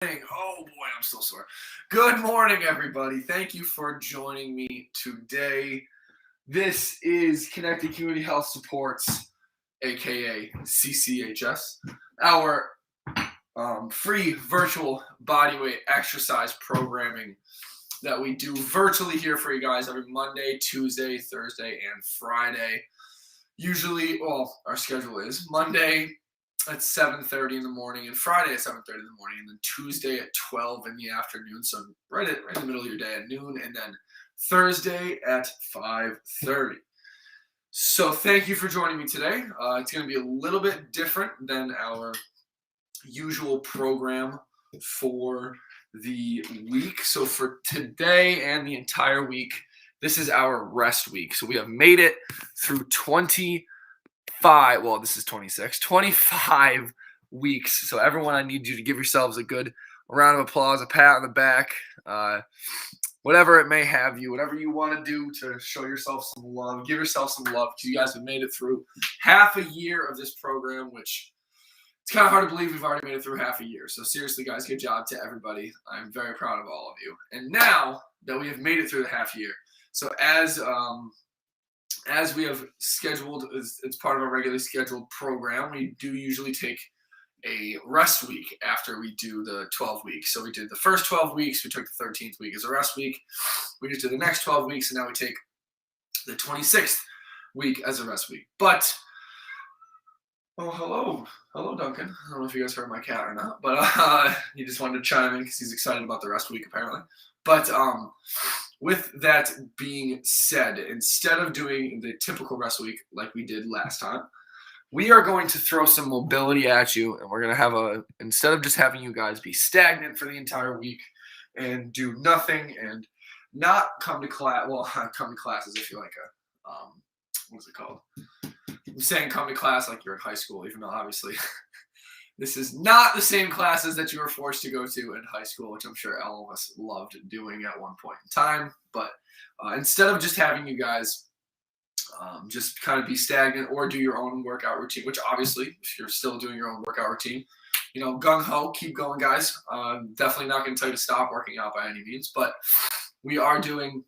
Oh boy, I'm still sore. Good morning, everybody. Thank you for joining me today. This is Connected Community Health Supports, aka CCHS, our free virtual bodyweight exercise programming that we do virtually here for you guys every Monday, Tuesday, Thursday, and Friday. Usually, our schedule is Monday at 7:30 in the morning, and Friday at 7:30 in the morning, and then Tuesday at 12 in the afternoon. So right in the middle of your day at noon, and then Thursday at 5:30. So thank you for joining me today. It's going to be a little bit different than our usual program for the week. So for today and the entire week, this is our rest week. So we have made it through 25 weeks. So everyone, I need you to give yourselves a good round of applause, a pat on the back, whatever it may have you, whatever you want to do to show yourself some love, give yourself some love, because you guys have made it through half a year of this program, which it's kind of hard to believe we've already made it through half a year. So seriously, guys, good job to everybody. I'm very proud of all of you. And now that we have made it through the half year, so as we have scheduled, it's part of our regularly scheduled program, we do usually take a rest week after we do the 12 weeks. So we did the first 12 weeks, we took the 13th week as a rest week. We just did the next 12 weeks, and now we take the 26th week as a rest week. But, hello, Duncan. I don't know if you guys heard my cat or not, but he just wanted to chime in because he's excited about the rest week apparently. But with that being said, instead of doing the typical rest week like we did last time, we are going to throw some mobility at you, and we're going to have instead of just having you guys be stagnant for the entire week and do nothing and not come to class, come to class as if you're like what's it called? I'm saying come to class like you're in high school, even though obviously this is not the same classes that you were forced to go to in high school, which I'm sure all of us loved doing at one point in time. But instead of just having you guys just kind of be stagnant or do your own workout routine, which obviously, if you're still doing your own workout routine, gung-ho, keep going, guys. Definitely not going to tell you to stop working out by any means, but we are doing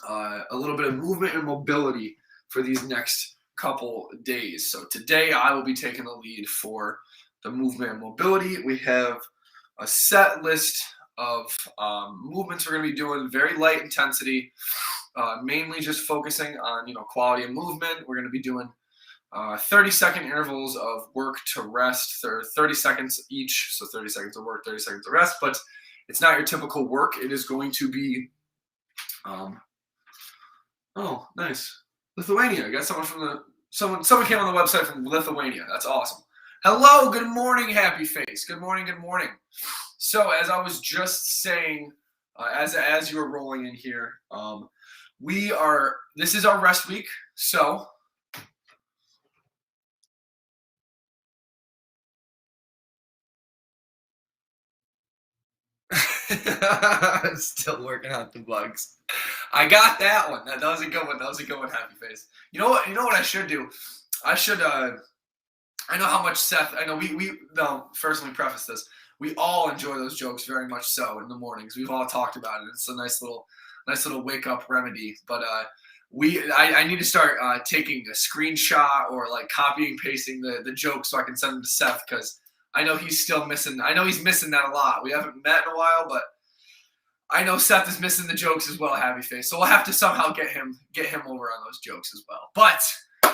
a little bit of movement and mobility for these next couple days. So today I will be taking the lead for the movement and mobility. We have a set list of movements we're going to be doing, very light intensity, mainly just focusing on quality of movement. We're going to be doing 30-second intervals of work to rest, 30 seconds each, so 30 seconds of work, 30 seconds of rest. But it's not your typical work. It is going to be oh, nice, Lithuania. I got someone came on the website from Lithuania. That's awesome. Hello, good morning, Happy Face. Good morning, good morning. So as I was just saying, as you were rolling in here, this is our rest week. So still working out the bugs. I got that one. That was a good one. Happy Face. You know what I should do? I should I know how much Seth. I know first let me preface this. We all enjoy those jokes very much so in the mornings. We've all talked about it. It's a nice little wake up remedy. But I need to start taking a screenshot or like copying and pasting the jokes so I can send them to Seth, because I know he's still missing. I know he's missing that a lot. We haven't met in a while, but I know Seth is missing the jokes as well, Happy Face. So we'll have to somehow get him over on those jokes as well. But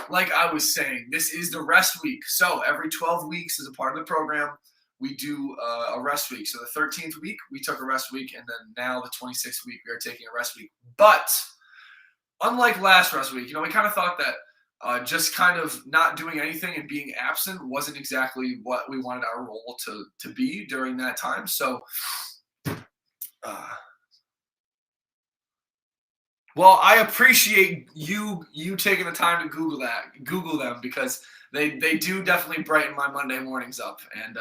like I was saying, this is the rest week. So every 12 weeks as a part of the program, we do a rest week. So the 13th week, we took a rest week, and then now the 26th week, we are taking a rest week. But unlike last rest week, we kind of thought that just kind of not doing anything and being absent wasn't exactly what we wanted our role to be during that time. So well, I appreciate you taking the time to Google them, because they do definitely brighten my Monday mornings up. And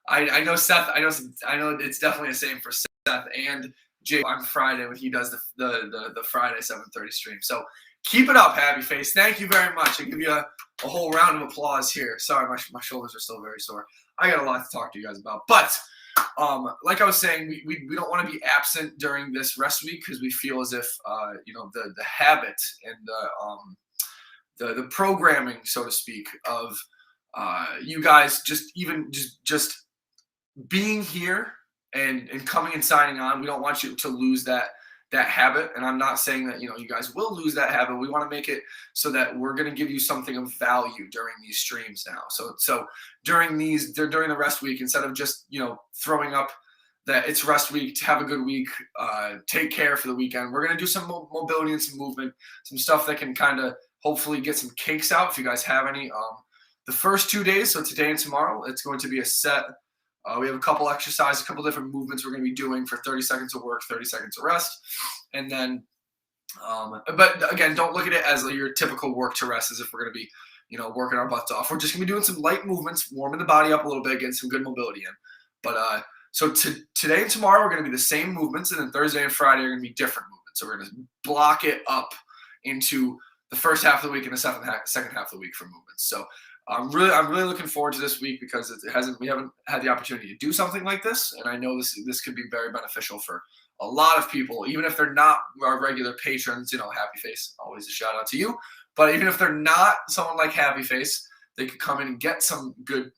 I know Seth. I know it's definitely the same for Seth and Jake on Friday when he does the Friday 7:30 stream. So keep it up, Happy Face. Thank you very much. I give you a whole round of applause here. Sorry, my shoulders are still very sore. I got a lot to talk to you guys about, but like I was saying, we don't want to be absent during this rest week because we feel as if the habit and the programming, so to speak, of you guys just being here and coming and signing on. We don't want you to lose that habit. And I'm not saying that you guys will lose that habit. We want to make it so that we're going to give you something of value during these streams now. So during the rest week, instead of just throwing up that it's rest week, to have a good week, take care for the weekend, we're going to do some mobility and some movement, some stuff that can kind of hopefully get some kinks out if you guys have any. The first 2 days, so today and tomorrow, it's going to be a set. We have a couple exercises, a couple different movements we're going to be doing for 30 seconds of work, 30 seconds of rest. And then, but again, don't look at it as your typical work to rest, as if we're going to be, working our butts off. We're just going to be doing some light movements, warming the body up a little bit, getting some good mobility in. But so today and tomorrow are going to be the same movements, and then Thursday and Friday are going to be different movements. So we're going to block it up into the first half of the week and the second half of the week for movements. So I'm really looking forward to this week because we haven't had the opportunity to do something like this, and I know this could be very beneficial for a lot of people, even if they're not our regular patrons. Happy Face, always a shout out to you. But even if they're not someone like Happy Face, they could come in and get some good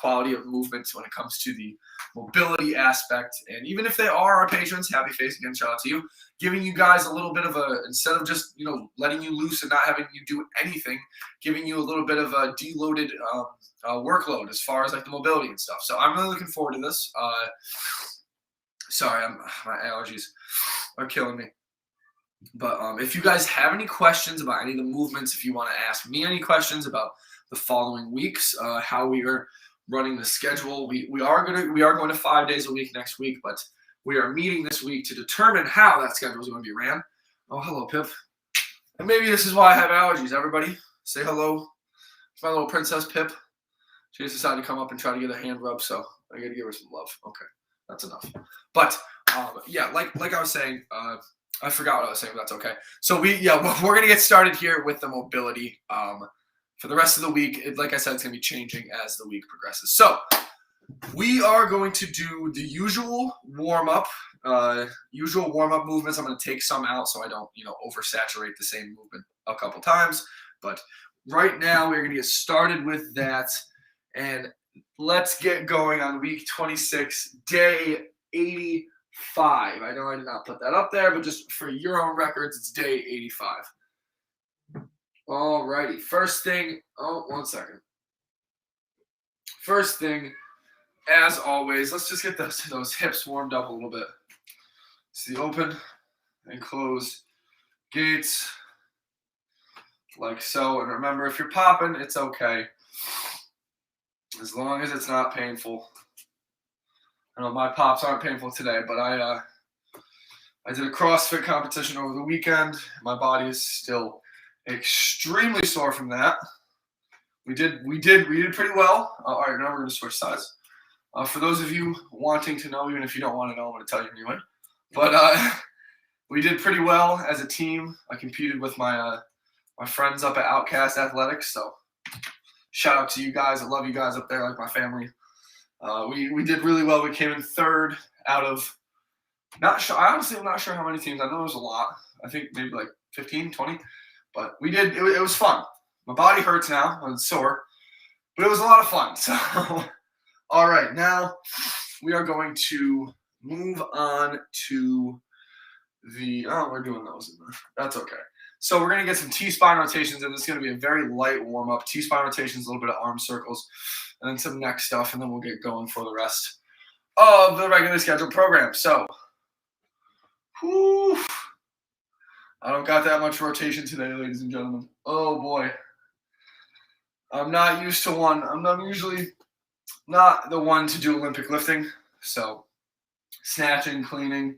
quality of movements when it comes to the mobility aspect. And even if they are our patrons, Happy Face, again, shout out to you, giving you guys a little bit of instead of just, letting you loose and not having you do anything, giving you a little bit of a deloaded workload as far as like the mobility and stuff. So I'm really looking forward to this. Sorry, my allergies are killing me. But if you guys have any questions about any of the movements, if you want to ask me any questions about the following weeks, how we are running the schedule, we are going to 5 days a week next week, but we are meeting this week to determine how that schedule is going to be ran. Oh, hello, Pip. And maybe this is why I have allergies. Everybody, say hello to my little princess, Pip. She just decided to come up and try to get a hand rub, so I got to give her some love. Okay, that's enough. But yeah, like I was saying, I forgot what I was saying, but that's okay. So we're going to get started here with the mobility. For the rest of the week, like I said, it's going to be changing as the week progresses. So we are going to do the usual warm-up movements. I'm going to take some out so I don't, oversaturate the same movement a couple times. But right now, we're going to get started with that. And let's get going on week 26, day 85. I know I did not put that up there, but just for your own records, it's day 85. Alrighty. First thing, 1 second. First thing, as always, let's just get those hips warmed up a little bit. It's the open and close gates, like so. And remember, if you're popping, it's okay, as long as it's not painful. I know my pops aren't painful today, but I did a CrossFit competition over the weekend. My body is still extremely sore from that. We did pretty well. All right, now we're going to switch sides. For those of you wanting to know, even if you don't want to know, I'm going to tell you anyway. But we did pretty well as a team. I competed with my friends up at Outcast Athletics. So shout out to you guys. I love you guys up there, like my family. We did really well. We came in third out of, not sure. I honestly am not sure how many teams. I know it was a lot. I think maybe like 15, 20. But we did. It was fun. My body hurts now. It's sore. But it was a lot of fun. So, all right. Now we are going to move on to the, we're doing those. That's okay. So we're going to get some T-spine rotations, and this is going to be a very light warm-up. T-spine rotations, a little bit of arm circles, and then some neck stuff, and then we'll get going for the rest of the regularly scheduled program. So, whew, I don't got that much rotation today, ladies and gentlemen. Oh, boy. I'm not used to one. I'm usually not the one to do Olympic lifting, so snatching, cleaning,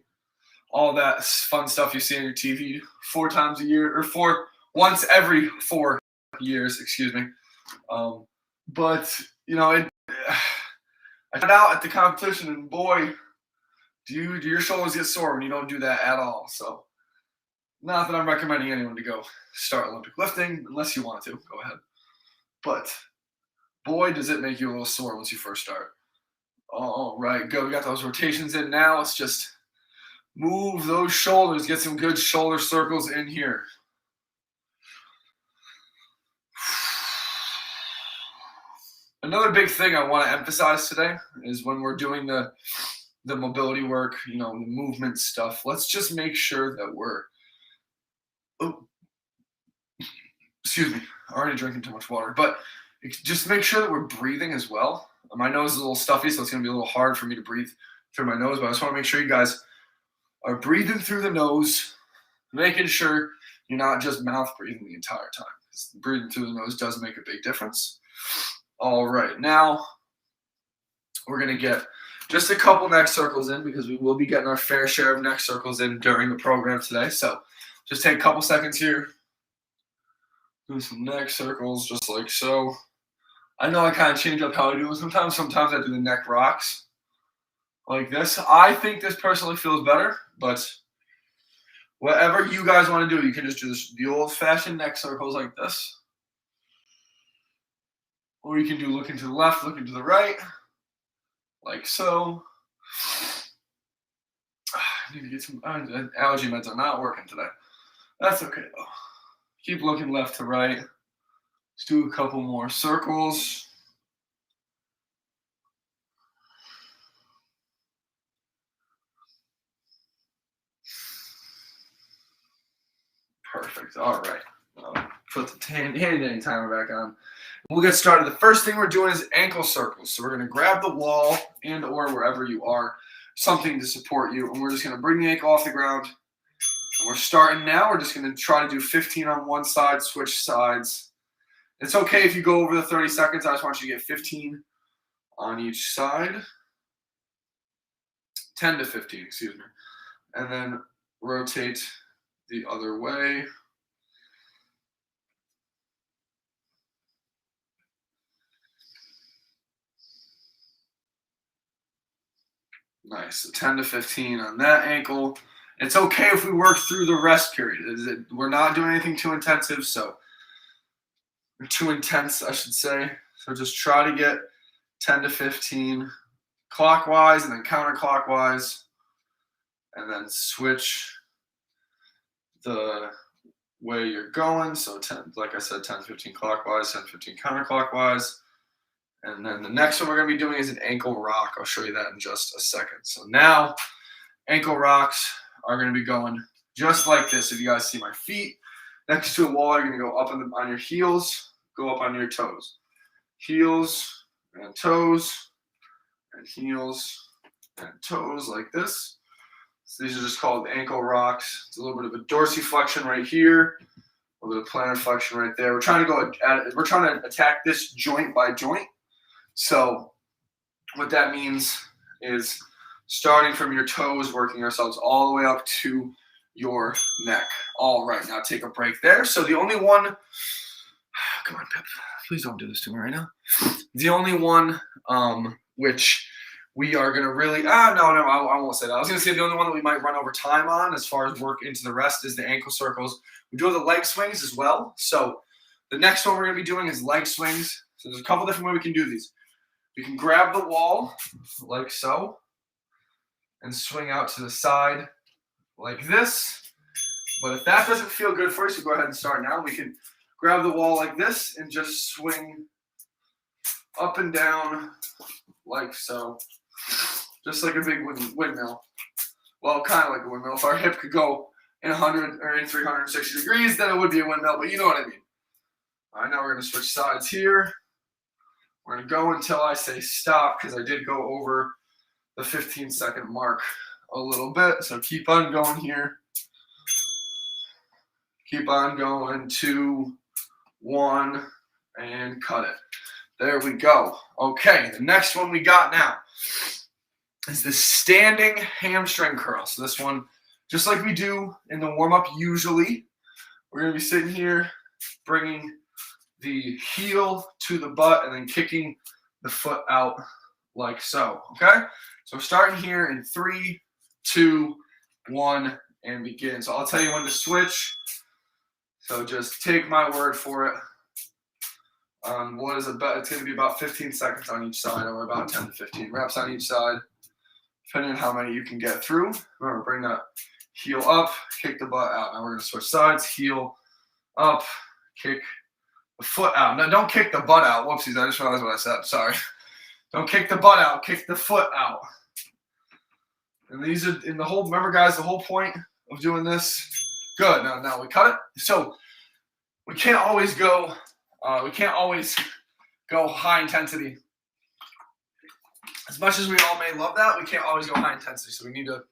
all that fun stuff you see on your TV 4 times a year, or once every 4 years, excuse me. But, I got out at the competition, and boy, do your shoulders get sore when you don't do that at all. So, not that I'm recommending anyone to go start Olympic lifting, unless you want to, go ahead. But, boy, does it make you a little sore once you first start. All right, good. We got those rotations in now. Let's just move those shoulders. Get some good shoulder circles in here. Another big thing I want to emphasize today is when we're doing the mobility work, the movement stuff, let's just make sure that we're, oh, excuse me, already drinking too much water, but just make sure that we're breathing as well. My nose is a little stuffy, so it's going to be a little hard for me to breathe through my nose, but I just want to make sure you guys are breathing through the nose, making sure you're not just mouth breathing the entire time. Breathing through the nose does make a big difference. All right, now we're going to get just a couple neck circles in because we will be getting our fair share of neck circles in during the program today. So just take a couple seconds here. Do some neck circles just like so. I know I kind of change up how I do it sometimes. Sometimes I do the neck rocks like this. I think this personally feels better, but whatever you guys want to do, you can just do the old-fashioned neck circles like this. Or you can do looking to the left, looking to the right, like so. I need to get some allergy meds are not working today. That's okay though. Keep looking left to right. Let's do a couple more circles. Perfect. All right. Put the handy timer back on. We'll get started. The first thing we're doing is ankle circles. So we're going to grab the wall and or wherever you are, something to support you. And we're just going to bring the ankle off the ground. And we're starting now. We're just going to try to do 15 on one side, switch sides. It's okay if you go over the 30 seconds. I just want you to get 15 on each side. 10 to 15, excuse me. And then rotate the other way. Nice. So 10 to 15 on that ankle. It's okay if we work through the rest period. We're not doing anything too intensive, or too intense, I should say. So just try to get 10 to 15 clockwise and then counterclockwise, and then switch the way you're going. So 10, like I said, 10 to 15 clockwise, 10 to 15 counterclockwise. And then the next one we're going to be doing is an ankle rock. I'll show you that in just a second. So now ankle rocks are going to be going just like this. If you guys see my feet next to a wall, you're going to go up on your heels, go up on your toes. Heels and toes and heels and toes like this. So these are just called ankle rocks. It's a little bit of a dorsiflexion right here, a little bit of plantar flexion right there. We're trying to attack this joint by joint. So what that means is starting from your toes, working ourselves all the way up to your neck. All right, now take a break there. So the only one, come on, Pip, please don't do this to me right now. The only one which we are going to really, no, I won't say that. I was going to say the only one that we might run over time on as far as work into the rest is the ankle circles. We do have the leg swings as well. So the next one we're going to be doing is leg swings. So there's a couple different ways we can do these. We can grab the wall like so and swing out to the side like this. But if that doesn't feel good for you, so go ahead and start now. We can grab the wall like this and just swing up and down like so. Just like a big windmill. Well, kind of like a windmill. If our hip could go in 100 or in 360 degrees, then it would be a windmill, but you know what I mean. All right, now we're going to switch sides here. We're going to go until I say stop because I did go over the 15-second mark a little bit. So keep on going here. Keep on going. 2, 1, and cut it. There we go. Okay, the next one we got now is the standing hamstring curl. So this one, just like we do in the warm-up usually, we're going to be sitting here, bringing the heel to the butt and then kicking the foot out like so, okay? So we're starting here in 3, 2, 1, and begin. So I'll tell you when to switch. So just take my word for it. what is about? It's going to be about 15 seconds on each side, or about 10 to 15 reps on each side, depending on how many you can get through. Remember, bring that heel up, kick the butt out. Now we're going to switch sides, heel up, kick the foot out. No, don't kick the butt out. Whoopsies, I just realized what I said. Sorry. Don't kick the butt out, kick the foot out. And these are in the whole, remember guys, the whole point of doing this. Good, now we cut it. So we can't always go high intensity. As much as we all may love that, we can't always go high intensity. So we need to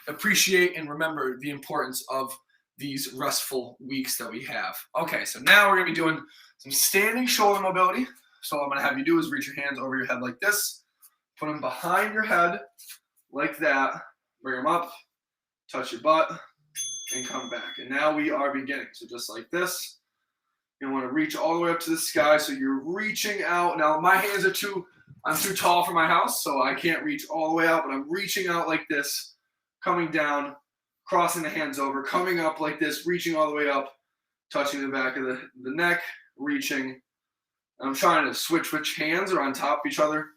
appreciate and remember the importance of these restful weeks that we have. Okay, so now we're gonna be doing some standing shoulder mobility. So what I'm gonna have you do is reach your hands over your head like this, put them behind your head like that, bring them up, touch your butt, and come back. And now we are beginning. So just like this, you want to reach all the way up to the sky. So you're reaching out. Now my hands are I'm too tall for my house, so I can't reach all the way out, but I'm reaching out like this, coming down, crossing the hands over, coming up like this, reaching all the way up, touching the back of the neck, reaching. I'm trying to switch which hands are on top of each other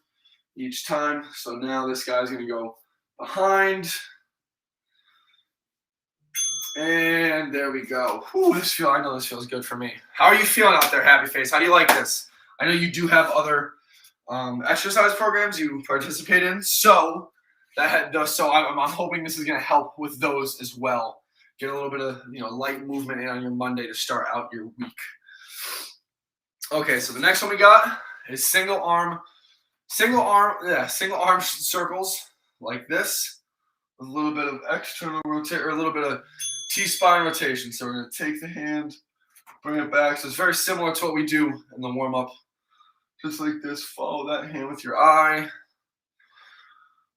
each time. So now this guy's going to go behind. And there we go. Whew, I know this feels good for me. How are you feeling out there, Happy Face? How do you like this? I know you do have other exercise programs you participate in. So I'm hoping this is going to help with those as well. Get a little bit of light movement in on your Monday to start out your week. Okay, so the next one we got is single arm circles like this with a little bit of external rotate or a little bit of T-spine rotation. So we're going to take the hand, bring it back. So it's very similar to what we do in the warm-up. Just like this, follow that hand with your eye.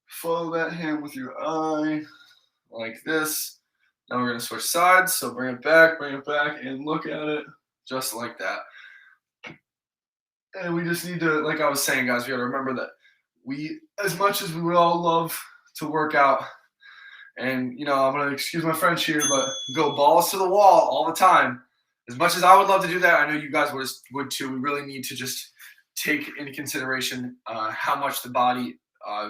Follow that hand with your eye like this. Now we're going to switch sides. So bring it back, and look at it just like that. And we just need to, like I was saying, guys, we got to remember that as much as we would all love to work out, and, I'm going to excuse my French here, but go balls to the wall all the time. As much as I would love to do that, I know you guys would too. We really need to just take into consideration how much the body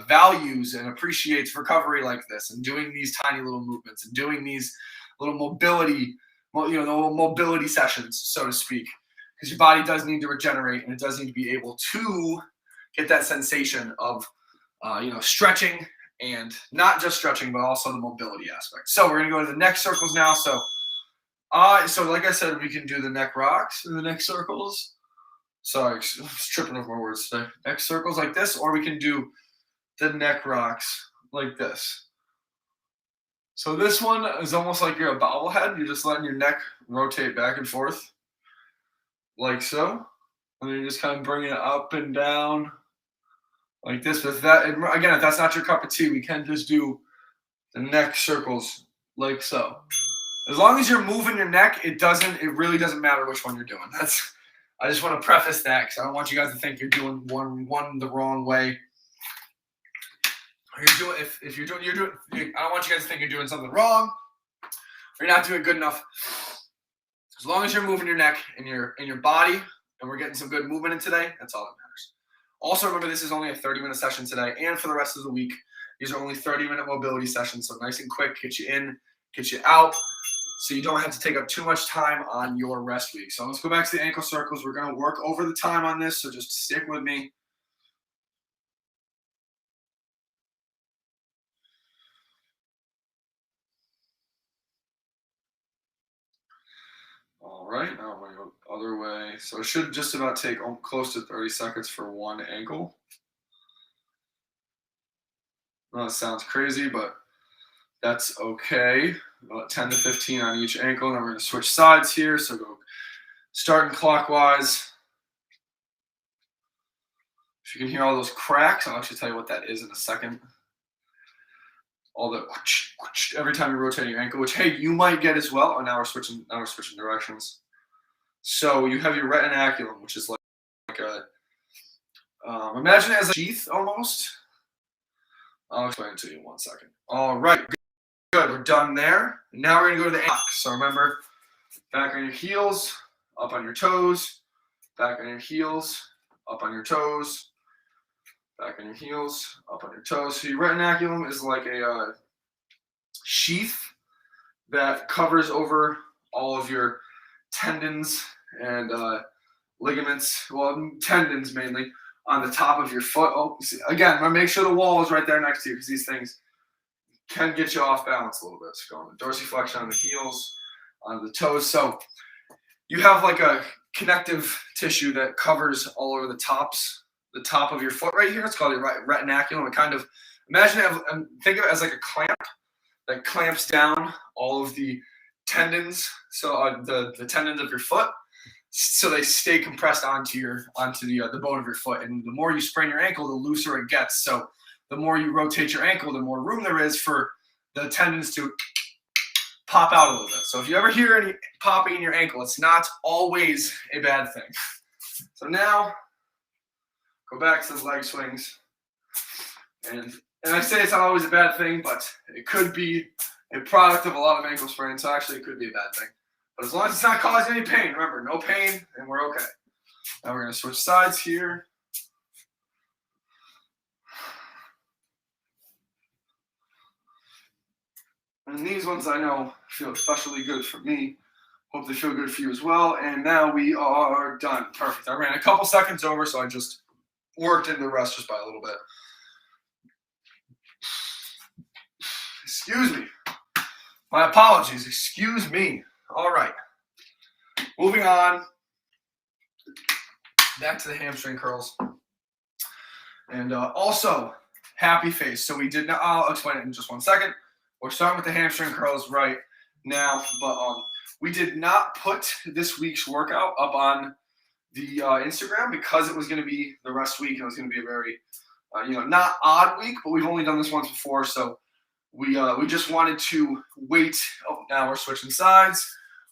values and appreciates recovery like this, and doing these tiny little movements and doing these little mobility sessions, so to speak. Because your body does need to regenerate, and it does need to be able to get that sensation of, stretching, and not just stretching, but also the mobility aspect. So we're going to go to the neck circles now. So like I said, we can do the neck rocks and the neck circles. Sorry, I'm tripping over my words today. Neck circles like this, or we can do the neck rocks like this. So this one is almost like you're a bobblehead. You're just letting your neck rotate back and forth. Like so, and then you just kind of bring it up and down like this. But if that's not your cup of tea, we can just do the neck circles like so. As long as you're moving your neck, it really doesn't matter which one you're doing. I just want to preface that because I don't want you guys to think you're doing one the wrong way. I don't want you guys to think you're doing something wrong or you're not doing good enough. As long as you're moving your neck and your body, and we're getting some good movement in today, that's all that matters. Also, remember, this is only a 30-minute session today, and for the rest of the week, these are only 30-minute mobility sessions, so nice and quick, get you in, get you out, so you don't have to take up too much time on your rest week. So let's go back to the ankle circles. We're going to work over the time on this, so just stick with me. All right, now I'm going to go the other way. So it should just about take close to 30 seconds for one ankle. Well, that sounds crazy, but that's okay. About 10 to 15 on each ankle. Now we're going to switch sides here. So go starting clockwise. If you can hear all those cracks, I'll actually tell you what that is in a second. All the every time you rotate your ankle, which hey, you might get as well. Oh, now we're switching directions. So you have your retinaculum, which is like a imagine it as a sheath almost. I'll explain it to you in 1 second. All right, good. We're done there. Now we're gonna go to the ankle. So remember, back on your heels, up on your toes, back on your heels, up on your toes, back on your heels, up on your toes. So your retinaculum is like a sheath that covers over all of your tendons and ligaments, well, tendons mainly, on the top of your foot. Oh, again, make sure the wall is right there next to you because these things can get you off balance a little bit. So go on the dorsiflexion on the heels, on the toes. So you have like a connective tissue that covers all over the top of your foot right here. It's called your retinaculum. It kind of, imagine it, think of it as like a clamp that clamps down all of the tendons, so the tendons of your foot, so they stay compressed onto the bone of your foot. And the more you sprain your ankle, the looser it gets. So the more you rotate your ankle, the more room there is for the tendons to pop out a little bit. So if you ever hear any popping in your ankle, it's not always a bad thing. So now, go back to the leg swings. And I say it's not always a bad thing, but it could be a product of a lot of ankle sprain. So actually, it could be a bad thing. But as long as it's not causing any pain, remember, no pain, and we're okay. Now we're going to switch sides here. And these ones I know feel especially good for me. Hope they feel good for you as well. And now we are done. Perfect. I ran a couple seconds over, so I just worked into the rest just by a little bit. Excuse me. My apologies. Excuse me. All right. Moving on. Back to the hamstring curls. And also, happy face. So we did not, I'll explain it in just 1 second. We're starting with the hamstring curls right now, but we did not put this week's workout up on the Instagram because it was going to be the rest week, and it was going to be a very, not odd week, but we've only done this once before, so we just wanted to wait. Oh, now we're switching sides.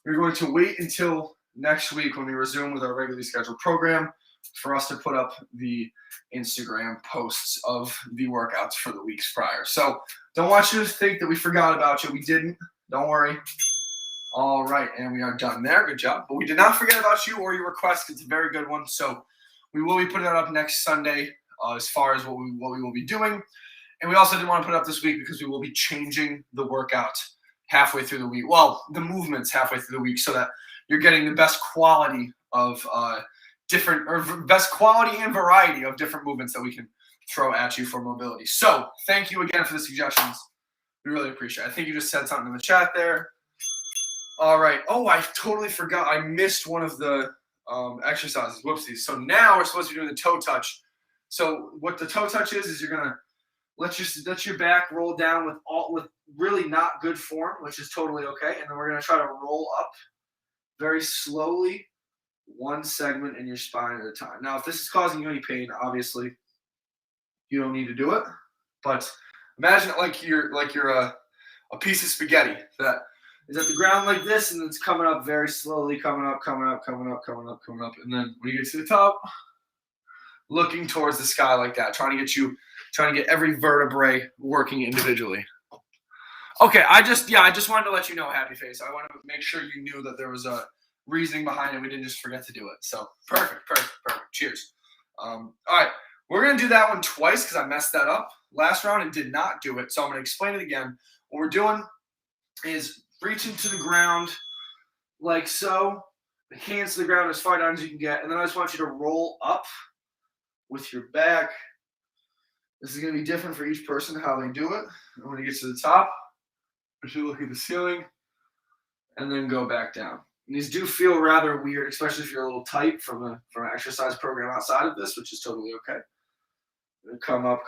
We're going to wait until next week when we resume with our regularly scheduled program for us to put up the Instagram posts of the workouts for the weeks prior. So don't want you to think that we forgot about you. We didn't. Don't worry. All right, and we are done there. Good job. But we did not forget about you or your request. It's a very good one. So we will be putting that up next Sunday as far as what we will be doing. And we also didn't want to put it up this week because we will be changing the workout halfway through the week. Well, the movements halfway through the week so that you're getting the best quality of best quality and variety of different movements that we can throw at you for mobility. So thank you again for the suggestions. We really appreciate it. I think you just said something in the chat there. All right. Oh, I totally forgot. I missed one of the exercises. Whoopsies. So now we're supposed to be doing the toe touch. So what the toe touch is you're gonna let your back roll down with really not good form, which is totally okay. And then we're gonna try to roll up very slowly, one segment in your spine at a time. Now, if this is causing you any pain, obviously you don't need to do it. But imagine it like you're a piece of spaghetti that is at the ground like this, and it's coming up very slowly, coming up, and then when you get to the top, looking towards the sky like that, trying to get every vertebrae working individually. Okay, I just wanted to let you know, happy face. I want to make sure you knew that there was a reasoning behind it. We didn't just forget to do it. So perfect. Cheers. All right, we're gonna do that one twice because I messed that up last round and did not do it. So I'm gonna explain it again. What we're doing is reaching to the ground like so, the hands to the ground as far down as you can get, and then I just want you to roll up with your back. This is going to be different for each person how they do it. And when you get to the top, you should look at the ceiling and then go back down. And these do feel rather weird, especially if you're a little tight from an exercise program outside of this, which is totally okay. Come up.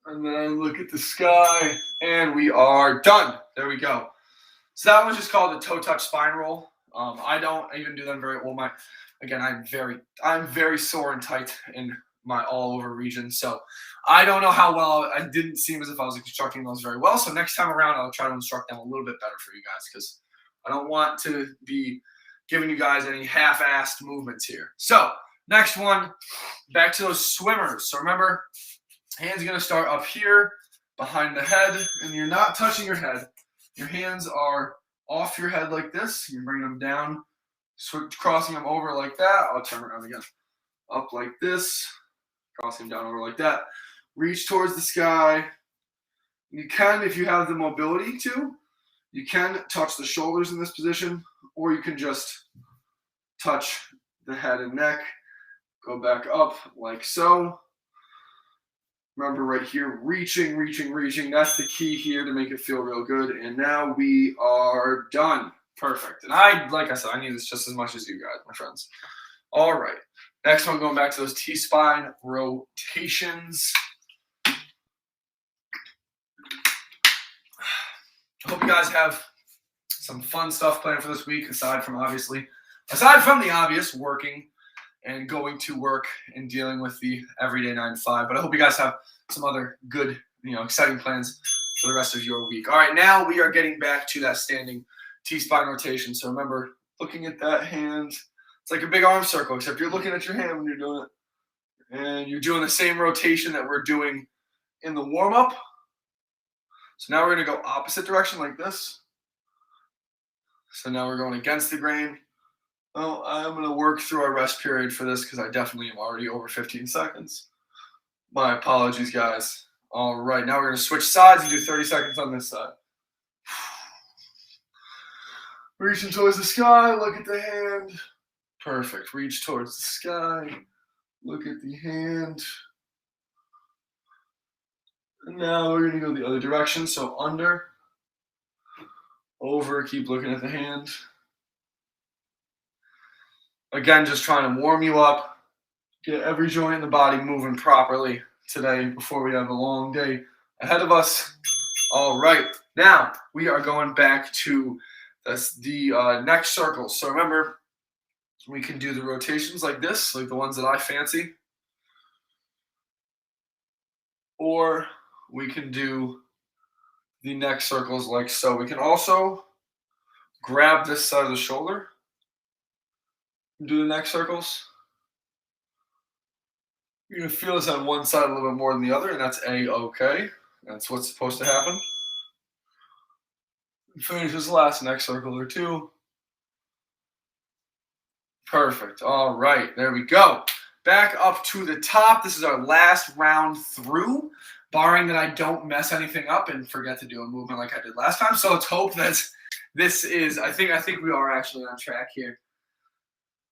And then look at the sky, and we are done. There we go. So that one's just called the toe touch spine roll. I don't even do them very well. I'm very sore and tight in my all over region, so I don't know how well. I didn't seem as if I was instructing those very well. So next time around, I'll try to instruct them a little bit better for you guys because I don't want to be giving you guys any half-assed movements here. So next one, back to those swimmers. So remember, hands are going to start up here behind the head, and you're not touching your head. Your hands are off your head like this. You bring them down, crossing them over like that. I'll turn around again. Up like this, crossing down over like that. Reach towards the sky. You can, if you have the mobility to, you can touch the shoulders in this position, or you can just touch the head and neck. Go back up like so. Remember right here, reaching. That's the key here to make it feel real good. And now we are done. Perfect. And like I said, I need this just as much as you guys, my friends. All right. Next one, going back to those T-spine rotations. I hope you guys have some fun stuff planned for this week, aside from the obvious, working and going to work and dealing with the everyday 9 to 5. But I hope you guys have some other good, exciting plans for the rest of your week. All right, now we are getting back to that standing T-spine rotation. So remember, looking at that hand, it's like a big arm circle, except you're looking at your hand when you're doing it. And you're doing the same rotation that we're doing in the warm-up. So now we're going to go opposite direction like this. So now we're going against the grain. Well, I'm going to work through our rest period for this because I definitely am already over 15 seconds. My apologies, guys. All right, now we're going to switch sides and do 30 seconds on this side. Reaching towards the sky, look at the hand. Perfect. Reach towards the sky, look at the hand. And now we're going to go the other direction. So under, over, keep looking at the hand. Again, just trying to warm you up, get every joint in the body moving properly today before we have a long day ahead of us. All right, now we are going back to the neck circles. So remember, we can do the rotations like this, like the ones that I fancy. Or we can do the neck circles like so. We can also grab this side of the shoulder, do the neck circles. You're going to feel this on one side a little bit more than the other, and that's A-okay. That's what's supposed to happen. Finish this last neck circle or two. Perfect. All right, there we go. Back up to the top. This is our last round through, barring that I don't mess anything up and forget to do a movement like I did last time. So let's hope that this is, I think we are actually on track here.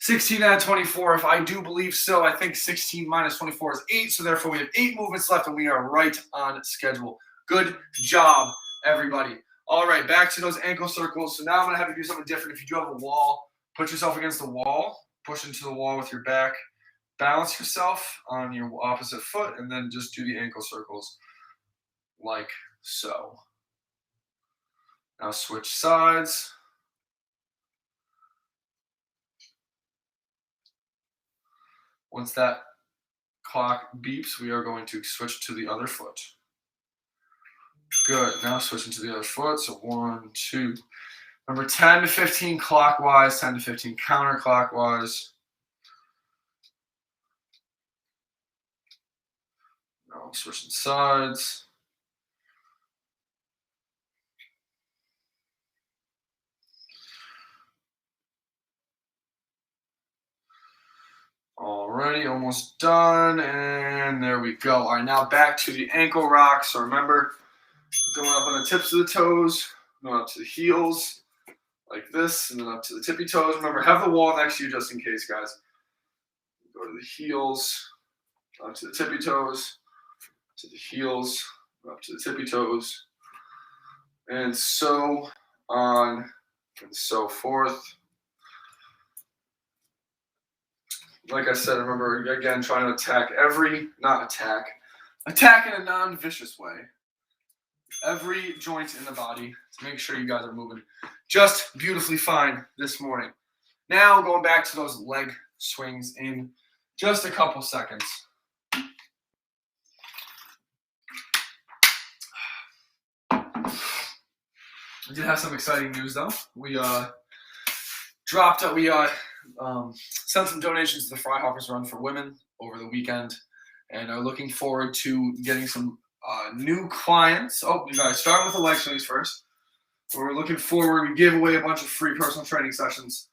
16 out of 24. If I do believe so, I think 16 minus 24 is 8. So therefore, we have 8 movements left, and we are right on schedule. Good job, everybody. All right, back to those ankle circles. So now I'm going to have you do something different. If you do have a wall, put yourself against the wall. Push into the wall with your back. Balance yourself on your opposite foot, and then just do the ankle circles like so. Now switch sides. Once that clock beeps, we are going to switch to the other foot. Good. Now switching to the other foot. So 1, 2. Remember, 10 to 15 clockwise, 10 to 15 counterclockwise. Now switching sides. Alrighty, almost done, and there we go. All right, now back to the ankle rock. So remember, going up on the tips of the toes, going up to the heels, like this, and then up to the tippy toes. Remember, have the wall next to you just in case, guys. Go to the heels, up to the tippy toes, to the heels, up to the tippy toes, and so on and so forth. Like I said, remember, again, trying to attack attack in a non-vicious way. Every joint in the body to make sure you guys are moving just beautifully fine this morning. Now going back to those leg swings in just a couple seconds. I did have some exciting news though. We sent some donations to the Freihoffers Run for Women over the weekend, and are looking forward to getting some new clients. Oh, you guys, start with the leg swings first. We're looking forward. We gave away a bunch of free personal training sessions,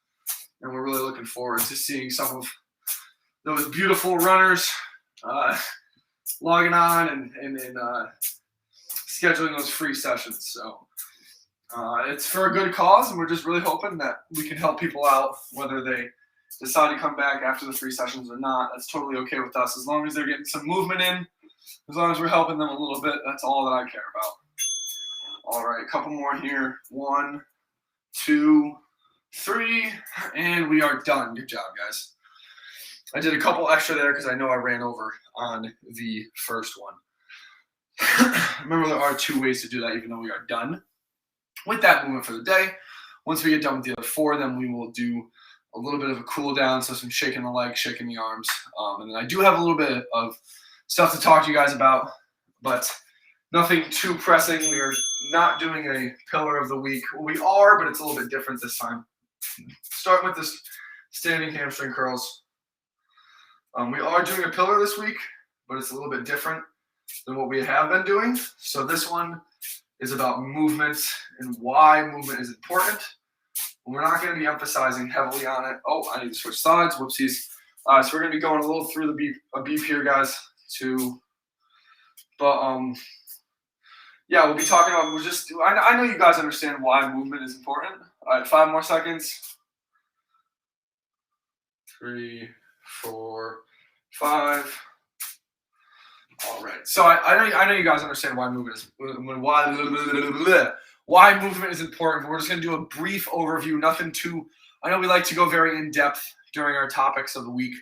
and we're really looking forward to seeing some of those beautiful runners logging on and scheduling those free sessions. So it's for a good cause, and we're just really hoping that we can help people out, whether they decide to come back after the free sessions or not. That's totally okay with us, as long as they're getting some movement in, as long as we're helping them a little bit. That's all that I care about. All right, a couple more here. 1, 2, 3, and we are done. Good job, guys. I did a couple extra there because I know I ran over on the first one. Remember, there are 2 ways to do that, even though we are done with that movement for the day. Once we get done with the other 4, then we will do a little bit of a cool down, so some shaking the legs, shaking the arms. And then I do have a little bit of stuff to talk to you guys about, but nothing too pressing. We are not doing a pillar of the week. Well, we are, but it's a little bit different this time. Start with this standing hamstring curls. We are doing a pillar this week, but it's a little bit different than what we have been doing. So this one is about movement and why movement is important. We're not going to be emphasizing heavily on it. Oh, I need to switch sides. Whoopsies. So we're going to be going a little through the beep here, guys. Yeah, we'll be talking about. I know you guys understand why movement is important. All right, 5 more seconds. 3, 4, 5. All right. So I know you guys understand why movement is why movement is important. We're just going to do a brief overview. Nothing too. I know we like to go very in depth during our topics of the week,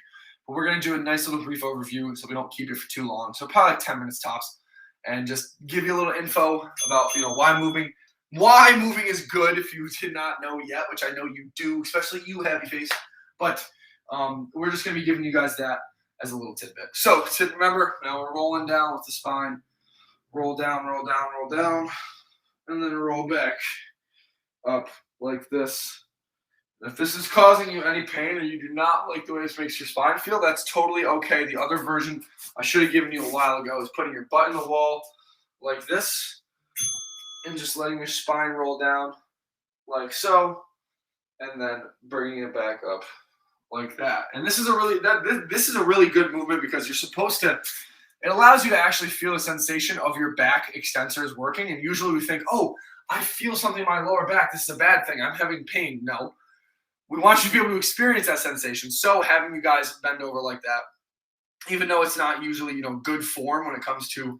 but we're going to do a nice little brief overview so we don't keep it for too long. So probably like 10 minutes tops, and just give you a little info about why moving is good if you did not know yet, which I know you do, especially you, happy face. But we're just going to be giving you guys that as a little tidbit. So remember, now we're rolling down with the spine. Roll down, roll down, roll down, and then roll back up like this. If this is causing you any pain or you do not like the way this makes your spine feel, that's totally okay. The other version I should have given you a while ago is putting your butt in the wall like this and just letting your spine roll down like so, and then bringing it back up like that. And this is a really good movement because you're supposed to. It allows you to actually feel the sensation of your back extensors working. And usually we think, oh, I feel something in my lower back. This is a bad thing. I'm having pain. No. We want you to be able to experience that sensation. So having you guys bend over like that, even though it's not usually, good form when it comes to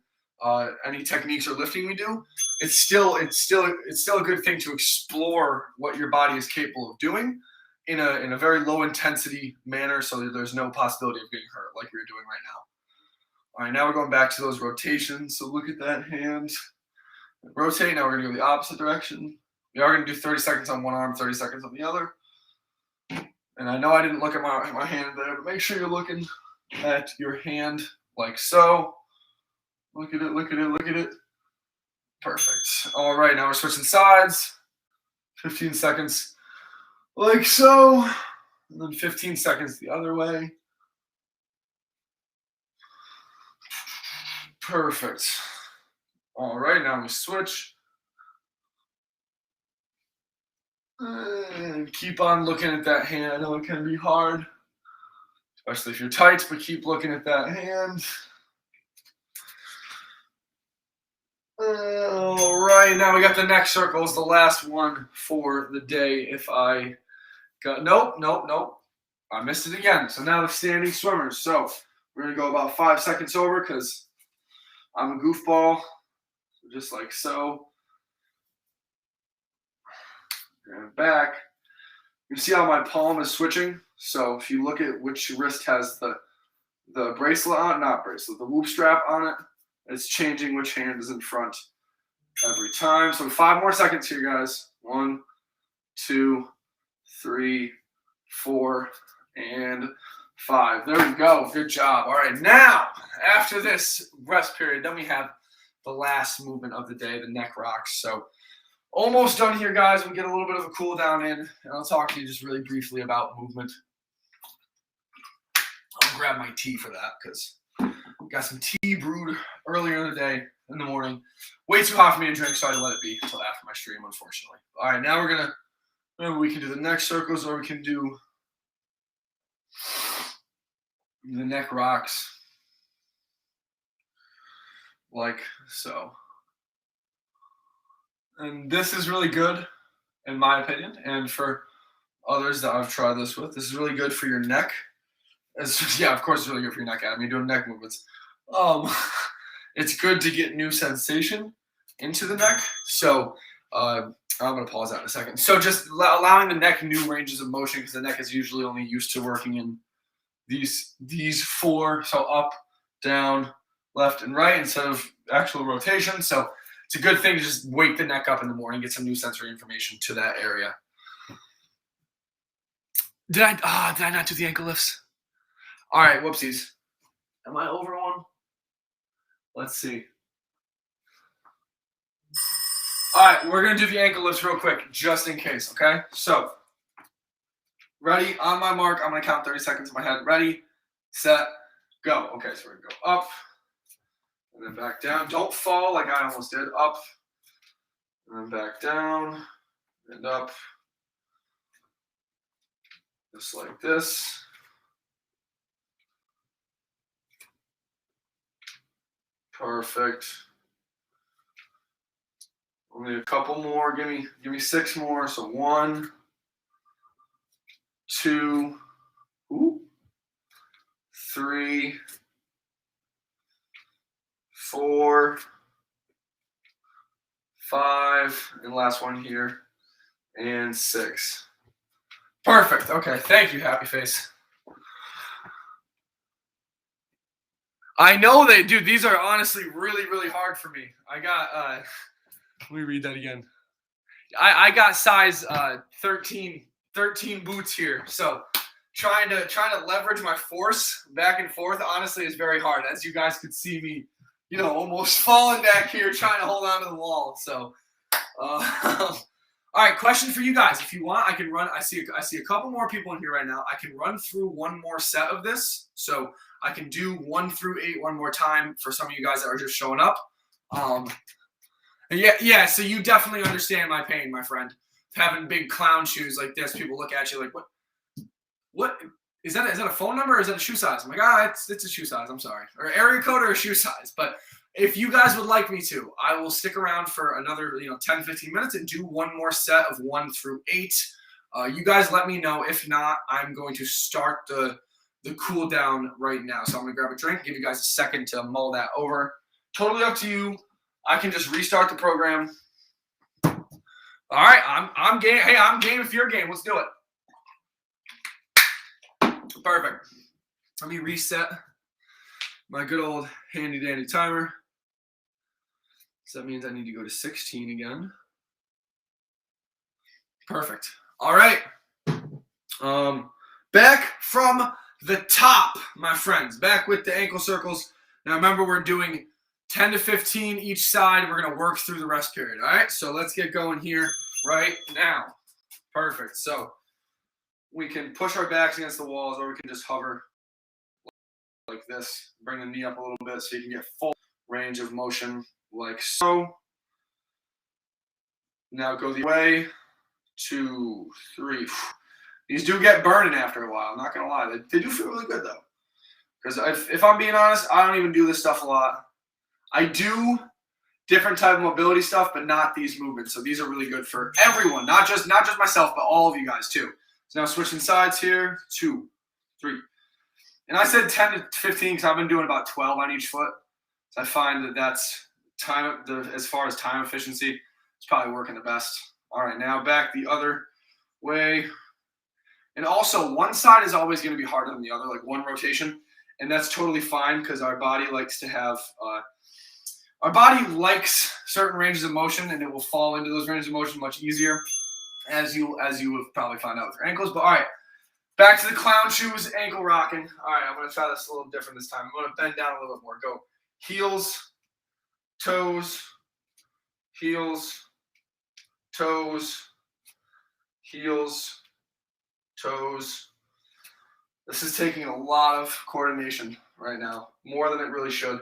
any techniques or lifting we do, it's still a good thing to explore what your body is capable of doing in a very low intensity manner, so that there's no possibility of getting hurt like we're doing right now. All right, now we're going back to those rotations. So look at that hand. Rotate. Now we're going to go the opposite direction. We are going to do 30 seconds on one arm, 30 seconds on the other. And I know I didn't look at my hand there, but make sure you're looking at your hand like so. Look at it, look at it, look at it. Perfect. All right, now we're switching sides. 15 seconds like so. And then 15 seconds the other way. Perfect. All right, now we switch. And keep on looking at that hand. I know it can be hard, especially if you're tight, but keep looking at that hand. All right, now we got the neck circles, the last one for the day. If I got, nope. I missed it again. So now the standing swimmers. So we're going to go about 5 seconds over because I'm a goofball, just like so. And back. You see how my palm is switching? So if you look at which wrist has the bracelet on, not bracelet, the whoop strap on it, it's changing which hand is in front every time. So 5 more seconds here, guys. 1, 2, 3, 4, and 5. There we go. Good job. All right, now after this rest period, then we have the last movement of the day, the neck rocks. So almost done here, guys. We get a little bit of a cool down in, and I'll talk to you just really briefly about movement. I'll grab my tea for that because Got some tea brewed earlier in the day, in the morning. Way too hot for me to drink, so I had to let it be until after my stream, unfortunately. All right, now we can do the neck circles, or we can do the neck rocks, like so. And this is really good, in my opinion, and for others that I've tried this with. This is really good for your neck. Yeah, of course it's really good for your neck, Adam. You're doing neck movements. It's good to get new sensation into the neck. So I'm going to pause that in a second. So just allowing the neck new ranges of motion, because the neck is usually only used to working in these four. So up, down, left, and right instead of actual rotation. So it's a good thing to just wake the neck up in the morning, get some new sensory information to that area. Did I not do the ankle lifts? All right, whoopsies. Am I over one? Let's see. All right, we're going to do the ankle lifts real quick, just in case, okay? So, ready? On my mark, I'm going to count 30 seconds in my head. Ready, set, go. Okay, so we're going to go up, and then back down. Don't fall like I almost did. Up, and then back down, and up. Just like this. Perfect. Only a couple more. Give me 6 more. So 1, 2, 3, 4, 5, and last one here, and 6. Perfect. Okay. Thank you, Happy Face. I know they do. These are honestly really, really hard for me. I got let me read that again. I got size 13 boots here. So trying to leverage my force back and forth honestly is very hard. As you guys could see me, almost falling back here trying to hold on to the wall. So all right, question for you guys. If you want, I can run. I see a couple more people in here right now. I can run through one more set of this. So I can do 1 through 8 one more time for some of you guys that are just showing up. Yeah. So you definitely understand my pain, my friend. Having big clown shoes like this, people look at you like, what is that? Is that a phone number or is that a shoe size? I'm like, it's a shoe size. I'm sorry, or area code or a shoe size. But if you guys would like me to, I will stick around for another 10, 15 minutes and do one more set of 1 through 8. You guys let me know. If not, I'm going to start the cool down right now. So I'm going to grab a drink, give you guys a second to mull that over. Totally up to you. I can just restart the program. All right, I'm game. Hey, I'm game if you're game. Let's do it. Perfect. Let me reset my good old handy dandy timer. So that means I need to go to 16 again. Perfect. All right. Back from the top, my friends. Back with the ankle circles. Now remember, we're doing 10 to 15 each side. We're going to work through the rest period. All right. So let's get going here right now. Perfect. So we can push our backs against the walls, or we can just hover like this. Bring the knee up a little bit so you can get full range of motion like so. Now go the way. 2, 3. These do get burning after a while. I'm not going to lie. They do feel really good, though. Because if I'm being honest, I don't even do this stuff a lot. I do different type of mobility stuff, but not these movements. So these are really good for everyone, not just myself, but all of you guys, too. So now switching sides here. 2, 3. And I said 10 to 15 because I've been doing about 12 on each foot. So I find that's time, as far as time efficiency, it's probably working the best. All right, now back the other way. And also, one side is always going to be harder than the other, like one rotation. And that's totally fine because our body likes to have our body likes certain ranges of motion, and it will fall into those ranges of motion much easier, as you will probably find out with your ankles. But all right, back to the clown shoes, ankle rocking. All right, I'm going to try this a little different this time. I'm going to bend down a little bit more. Go heels, toes, heels, toes, heels, toes. This is taking a lot of coordination. right now, more than it really should.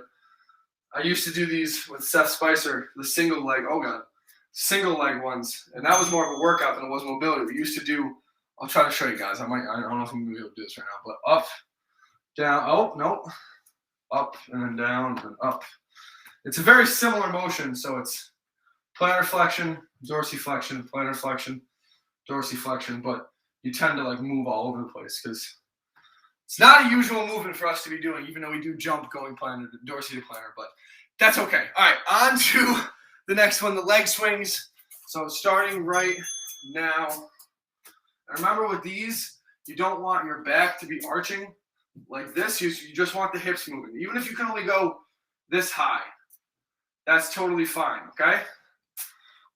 I used to do these with Seth Spicer, the single leg, single leg ones. And that was more of a workout than it was mobility. We used to do, I'll try to show you guys. I don't know if I'm going to be able to do this right now, but up, down, oh, no, up, and then down, and up. It's a very similar motion, so it's plantar flexion, dorsiflexion, plantar flexion, dorsiflexion, but you tend to like move all over the place because it's not a usual movement for us to be doing, even though we do jump going plantar to dorsi to plantar, but that's okay. All right, on to the next one, the leg swings. So starting right now. And remember with these, you don't want your back to be arching like this. You just want the hips moving. Even if you can only go this high, that's totally fine, okay?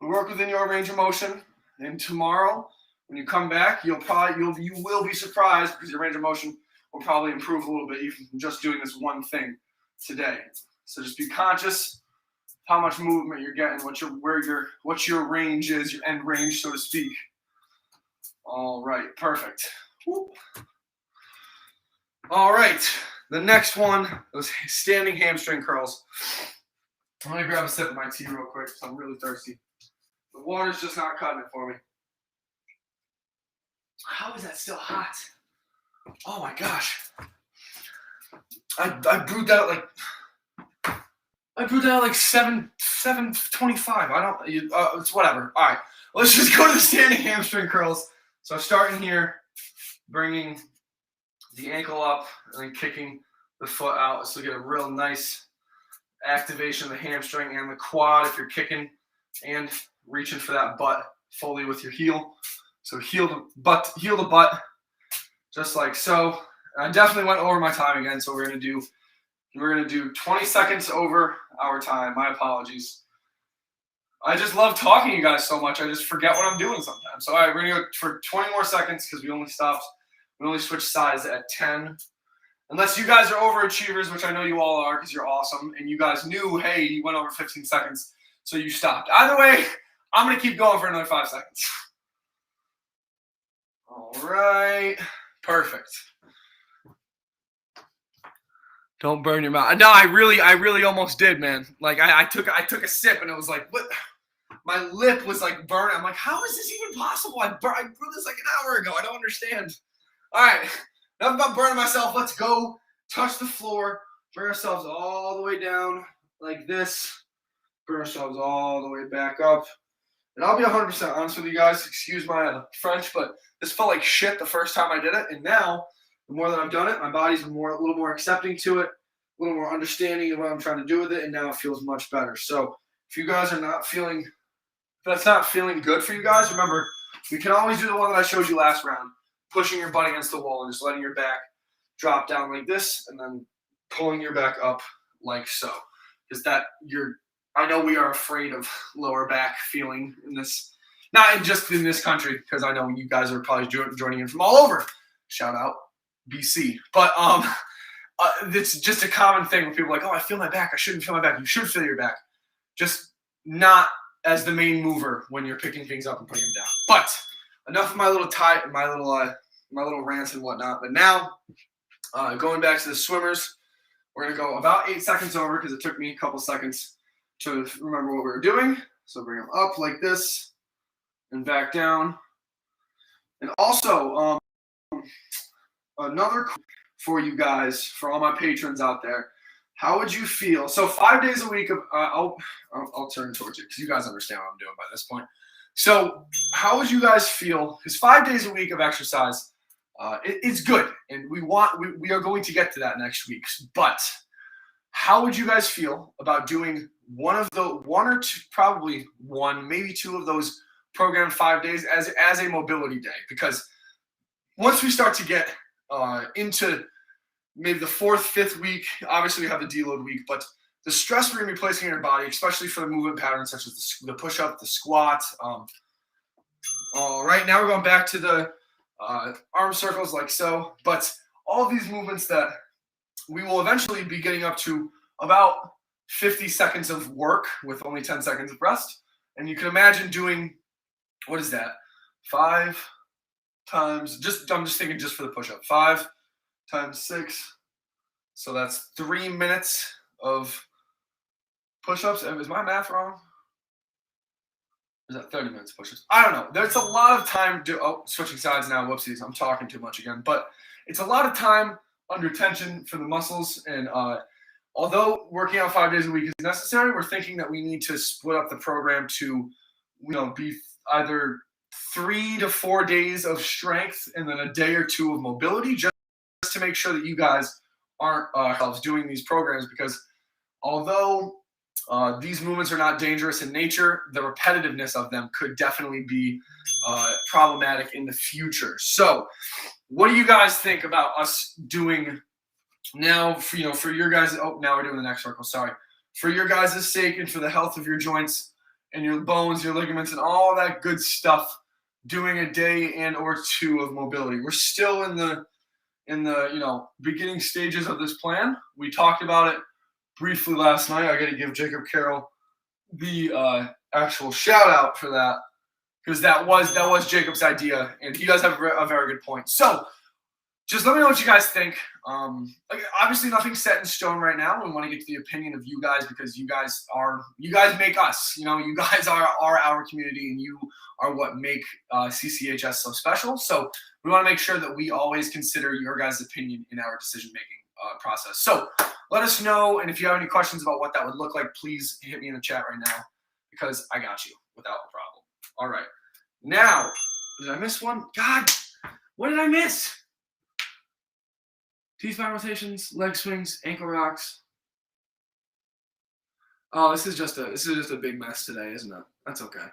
We work within your range of motion, and tomorrow when you come back, you will be surprised because your range of motion will probably improve a little bit even from just doing this one thing today. So just be conscious how much movement you're getting, what your range is, your end range, so to speak. All right, perfect. Whoop. All right, the next one, those standing hamstring curls. I'm gonna grab a sip of my tea real quick because I'm really thirsty. The water's just not cutting it for me. How is that still hot? Oh my gosh. I brewed that at like 7:25. It's whatever. All right, let's just go to the standing hamstring curls. So starting here, bringing the ankle up and then kicking the foot out. So get a real nice activation of the hamstring and the quad if you're kicking and reaching for that butt fully with your heel. So heel the butt, just like so. I definitely went over my time again, so we're gonna do 20 seconds over our time. My apologies. I just love talking to you guys so much. I just forget what I'm doing sometimes. So all right, we're gonna go for 20 more seconds because we only switched sides at 10. Unless you guys are overachievers, which I know you all are because you're awesome, and you guys knew, hey, you went over 15 seconds, so you stopped. Either way, I'm gonna keep going for another 5 seconds. All right, perfect. Don't burn your mouth. No, I really almost did, man. Like I took a sip and it was like, what? My lip was like burning. I'm like, how is this even possible? I brewed this like an hour ago. I don't understand. All right, enough about burning myself. Let's go touch the floor. Bring ourselves all the way down like this. Bring ourselves all the way back up. And I'll be 100% honest with you guys. Excuse my French, but this felt like shit the first time I did it. And now, the more that I've done it, my body's a little more accepting to it, a little more understanding of what I'm trying to do with it, and now it feels much better. So if you guys are if that's not feeling good for you guys, remember, we can always do the one that I showed you last round, pushing your butt against the wall and just letting your back drop down like this, and then pulling your back up like so. Because I know we are afraid of lower back feeling in this, not just in this country, because I know you guys are probably joining in from all over. Shout out BC. But it's just a common thing when people are like, oh, I feel my back. I shouldn't feel my back. You should feel your back. Just not as the main mover when you're picking things up and putting them down. But enough of my little rants and whatnot. But now, going back to the swimmers, we're going to go about 8 seconds over because it took me a couple seconds to remember what we were doing. So bring them up like this and back down. And also, another for you guys, for all my patrons out there, how would you feel? So 5 days a week of I'll turn towards you because you guys understand what I'm doing by this point. So how would you guys feel? Because 5 days a week of exercise, it's good, and we are going to get to that next week. But how would you guys feel about doing one or two, probably one, maybe two of those programmed 5 days as a mobility day? Because once we start to get into maybe the 4th, 5th week, obviously we have the deload week, but the stress we're going to be placing in your body, especially for the movement patterns such as the push-up, the squat. All right, now we're going back to the arm circles like so. But all of these movements that we will eventually be getting up to about 50 seconds of work with only 10 seconds of rest. And you can imagine doing, what is that? 5 times, I'm just thinking just for the push-up. 5 times 6, So that's 3 minutes of push-ups. Is my math wrong? Is that 30 minutes of push-ups? I don't know. There's a lot of time switching sides now. Whoopsies. I'm talking too much again. But it's a lot of time under tension for the muscles. And although working out 5 days a week is necessary, we're thinking that we need to split up the program to, be either 3 to 4 days of strength and then a day or two of mobility, just to make sure that you guys aren't doing these programs, because although these movements are not dangerous in nature, the repetitiveness of them could definitely be problematic in the future. So what do you guys think about us doing now, for your guys? Oh, now we're doing the next circle. Sorry. For your guys' sake and for the health of your joints and your bones, your ligaments, and all that good stuff, doing a day and or two of mobility. We're still in the beginning stages of this plan. We talked about it briefly last night. I got to give Jacob Carroll the actual shout out for that, because that was Jacob's idea, and he does have a very good point. So just let me know what you guys think. Obviously nothing's set in stone right now. We want to get to the opinion of you guys, because you guys make us. You guys are our community, and you are what make CCHS so special. So we want to make sure that we always consider your guys' opinion in our decision-making process. So let us know, and if you have any questions about what that would look like, please hit me in the chat right now, because I got you without a problem. All right. Now, did I miss one? God, what did I miss? T-spine rotations, leg swings, ankle rocks. Oh, this is just a big mess today, isn't it? That's okay.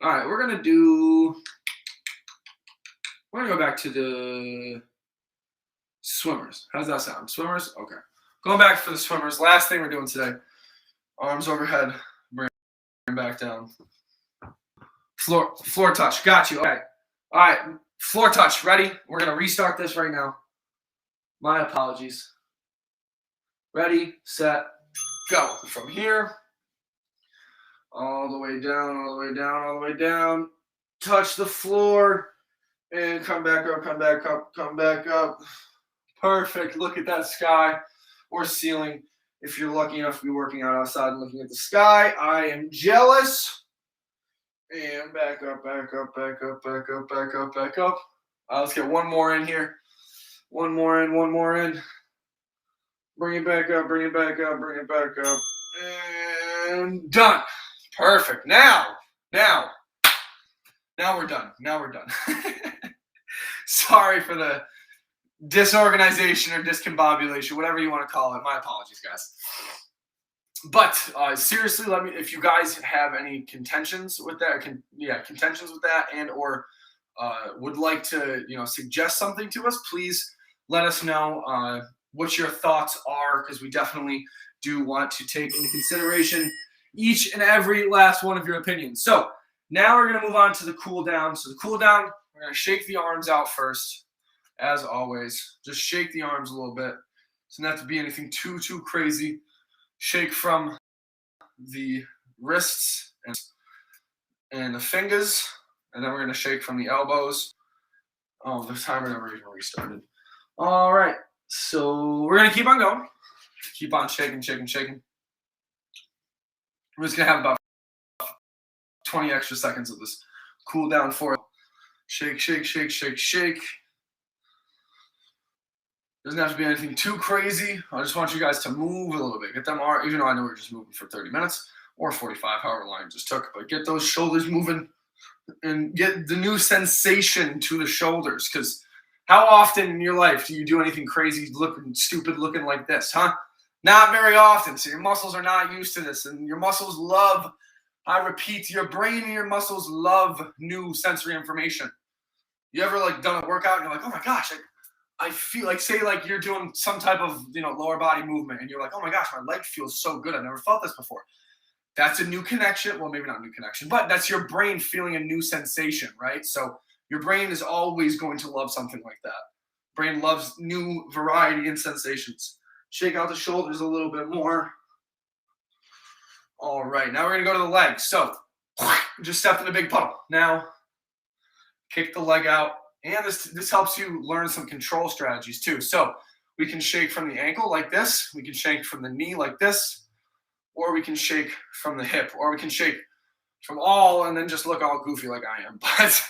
All right, we're gonna go back to the swimmers. How does that sound? Swimmers? Okay. Going back for the swimmers. Last thing we're doing today. Arms overhead, bring back down. Floor touch. Got you. Okay. All right. Floor touch. Ready? We're gonna restart this right now. My apologies. Ready, set, go. From here, all the way down, all the way down, all the way down. Touch the floor and come back up, come back up, come back up. Perfect. Look at that sky or ceiling. If you're lucky enough to be working out outside and looking at the sky, I am jealous. And back up, back up, back up, back up, back up, back up. Let's get one more in here. One more in, one more in. Bring it back up, bring it back up, bring it back up. And done. Perfect. Now we're done. Now we're done. Sorry for the disorganization or discombobulation, whatever you want to call it. My apologies, guys. But seriously, if you guys have any contentions with that, and or would like to, suggest something to us, please let us know what your thoughts are, because we definitely do want to take into consideration each and every last one of your opinions. So now we're going to move on to the cool down. So the cool down, we're going to shake the arms out first, as always. Just shake the arms a little bit. Doesn't have to be anything too crazy. Shake from the wrists and the fingers, and then we're going to shake from the elbows. Oh, the timer never even restarted. All right, so we're going to keep on going. Keep on shaking, shaking, shaking. We're just going to have about 20 extra seconds of this cool down for it. Shake, shake, shake, shake, shake. Doesn't have to be anything too crazy. I just want you guys to move a little bit. Get them, even though I know we're just moving for 30 minutes or 45, however long it just took. But get those shoulders moving and get the new sensation to the shoulders. Because how often in your life do you do anything crazy, stupid looking like this, huh? Not very often. So your muscles are not used to this. And your muscles love, I repeat, your brain and your muscles love new sensory information. You ever done a workout and you're like, oh my gosh, I feel like, say you're doing some type of, lower body movement, and you're like, oh my gosh, my leg feels so good. I've never felt this before. That's a new connection. Well, maybe not a new connection, but that's your brain feeling a new sensation, right? So your brain is always going to love something like that. Brain loves new variety and sensations. Shake out the shoulders a little bit more. All right, now we're going to go to the legs. So just stepped in a big puddle. Now kick the leg out. And this helps you learn some control strategies too. So We can shake from the ankle like this. We can shake from the knee like this. Or we can shake from the hip. Or we can shake from all and then just look all goofy like I am. But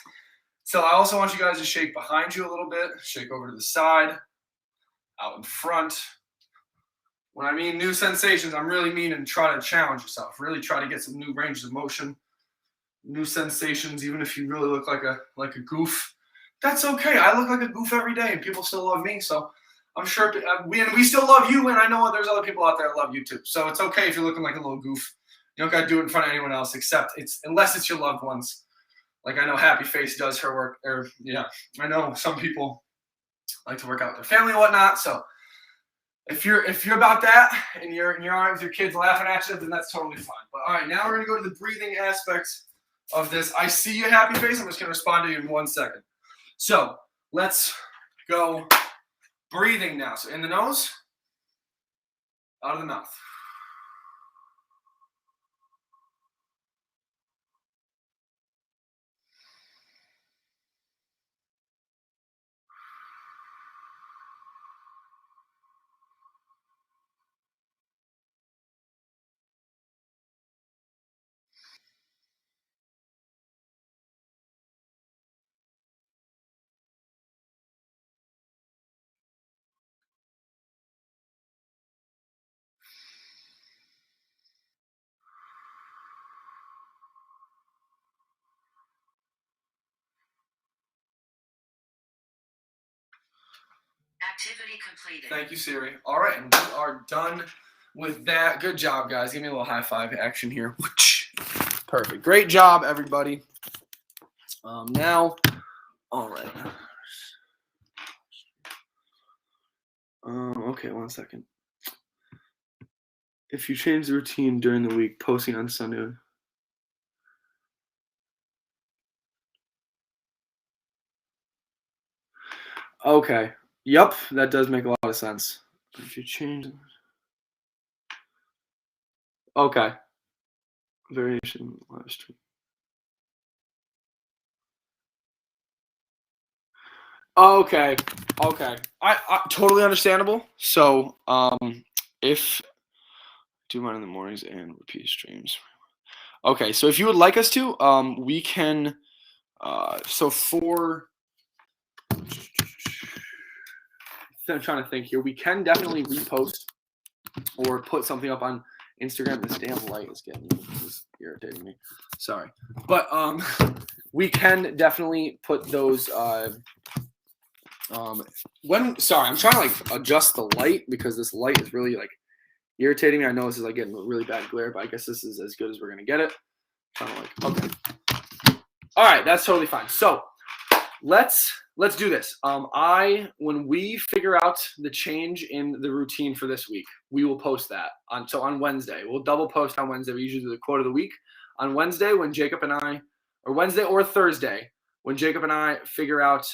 so I also want you guys to shake behind you a little bit. Shake over to the side, out in front. When I mean new sensations, I'm really meaning try to challenge yourself. Really try to get some new ranges of motion, new sensations, even if you really look like a goof. That's okay. I look like a goof every day, and people still love me. So I'm sure we still love you, and I know there's other people out there that love you too. So it's okay if you're looking like a little goof. You don't got to do it in front of anyone else, unless it's your loved ones. Like I know Happy Face does her work, or yeah, I know some people like to work out with their family and whatnot. So if you're about that and you're all right with your kids laughing at you, then that's totally fine. But all right, now we're gonna go to the breathing aspects of this. I see you, Happy Face. I'm just gonna respond to you in 1 second. So let's go breathing now. So in the nose, out of the mouth. Activity completed. Thank you, Siri. All right, and we are done with that. Good job, guys. Give me a little high five action here. Perfect. Great job, everybody. Now, all right. Okay, 1 second. If you change the routine during the week, posting on Sunday. Okay. Yep, that does make a lot of sense. If you change. Okay. Variation live stream. Okay. I totally understandable. So, if do mine in the mornings and repeat streams. Okay, so if you would like us to, we can. So for. I'm trying to think here. We can definitely repost or put something up on Instagram. This damn light is irritating me. Sorry, but we can definitely put those. Sorry, I'm trying to like adjust the light because this light is really like irritating me. I know this is like getting a really bad glare, but I guess this is as good as we're gonna get it. Kind of like okay. All right, that's totally fine. So let's do this. When we figure out the change in the routine for this week, we will post that on Wednesday. We'll double post on Wednesday. We usually do the quote of the week on Wednesday when Jacob and I, or Wednesday or Thursday when Jacob and I figure out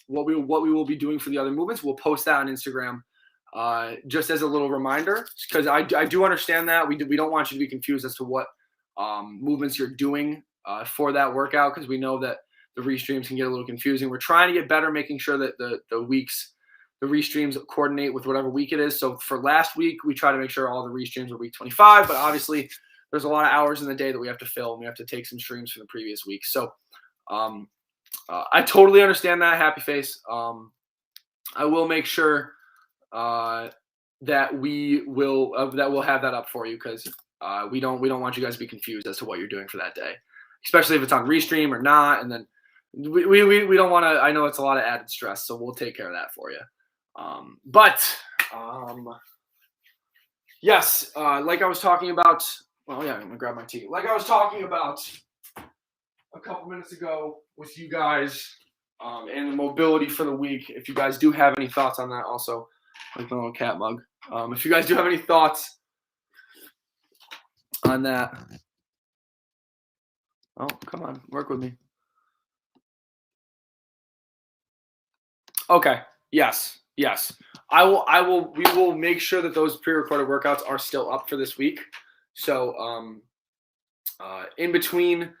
what we will be doing for the other movements. We'll post that on Instagram just as a little reminder, because I do understand that we don't want you to be confused as to what movements you're doing for that workout, because we know that the restreams can get a little confusing. We're trying to get better, making sure that the restreams coordinate with whatever week it is. So for last week, we try to make sure all the restreams were week 25, but obviously there's a lot of hours in the day that we have to fill, and we have to take some streams from the previous week. So I totally understand that, Happy Face. I will make sure that we'll have that up for you, because we don't want you guys to be confused as to what you're doing for that day, especially if it's on restream or not, and then. We don't want to. I know it's a lot of added stress, so we'll take care of that for you. Yes, like I was talking about. Well, yeah, I'm gonna grab my tea. Like I was talking about a couple minutes ago with you guys, and the mobility for the week. If you guys do have any thoughts on that, also, like my little cat mug. If you guys do have any thoughts on that, oh, come on, work with me. Okay. Yes. We will make sure that those pre-recorded workouts are still up for this week. So in between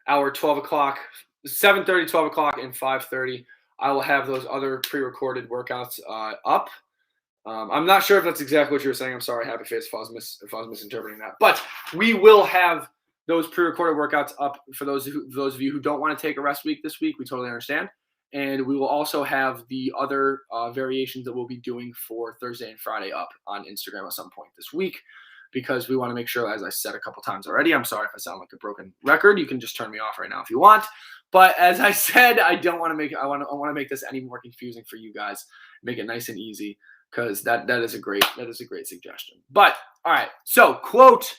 our 12 o'clock, 7:30, 12 o'clock, and 5:30, I will have those other pre-recorded workouts up. I'm not sure if that's exactly what you were saying. I'm sorry, Happy Face, if I was misinterpreting that. But we will have those pre-recorded workouts up for those of you who don't want to take a rest week this week. We totally understand. And we will also have the other variations that we'll be doing for Thursday and Friday up on Instagram at some point this week, because we want to make sure, as I said a couple times already, I'm sorry if I sound like a broken record. You can just turn me off right now if you want. But as I said, I want to make this any more confusing for you guys. Make it nice and easy, because that is a great suggestion. But all right, so quote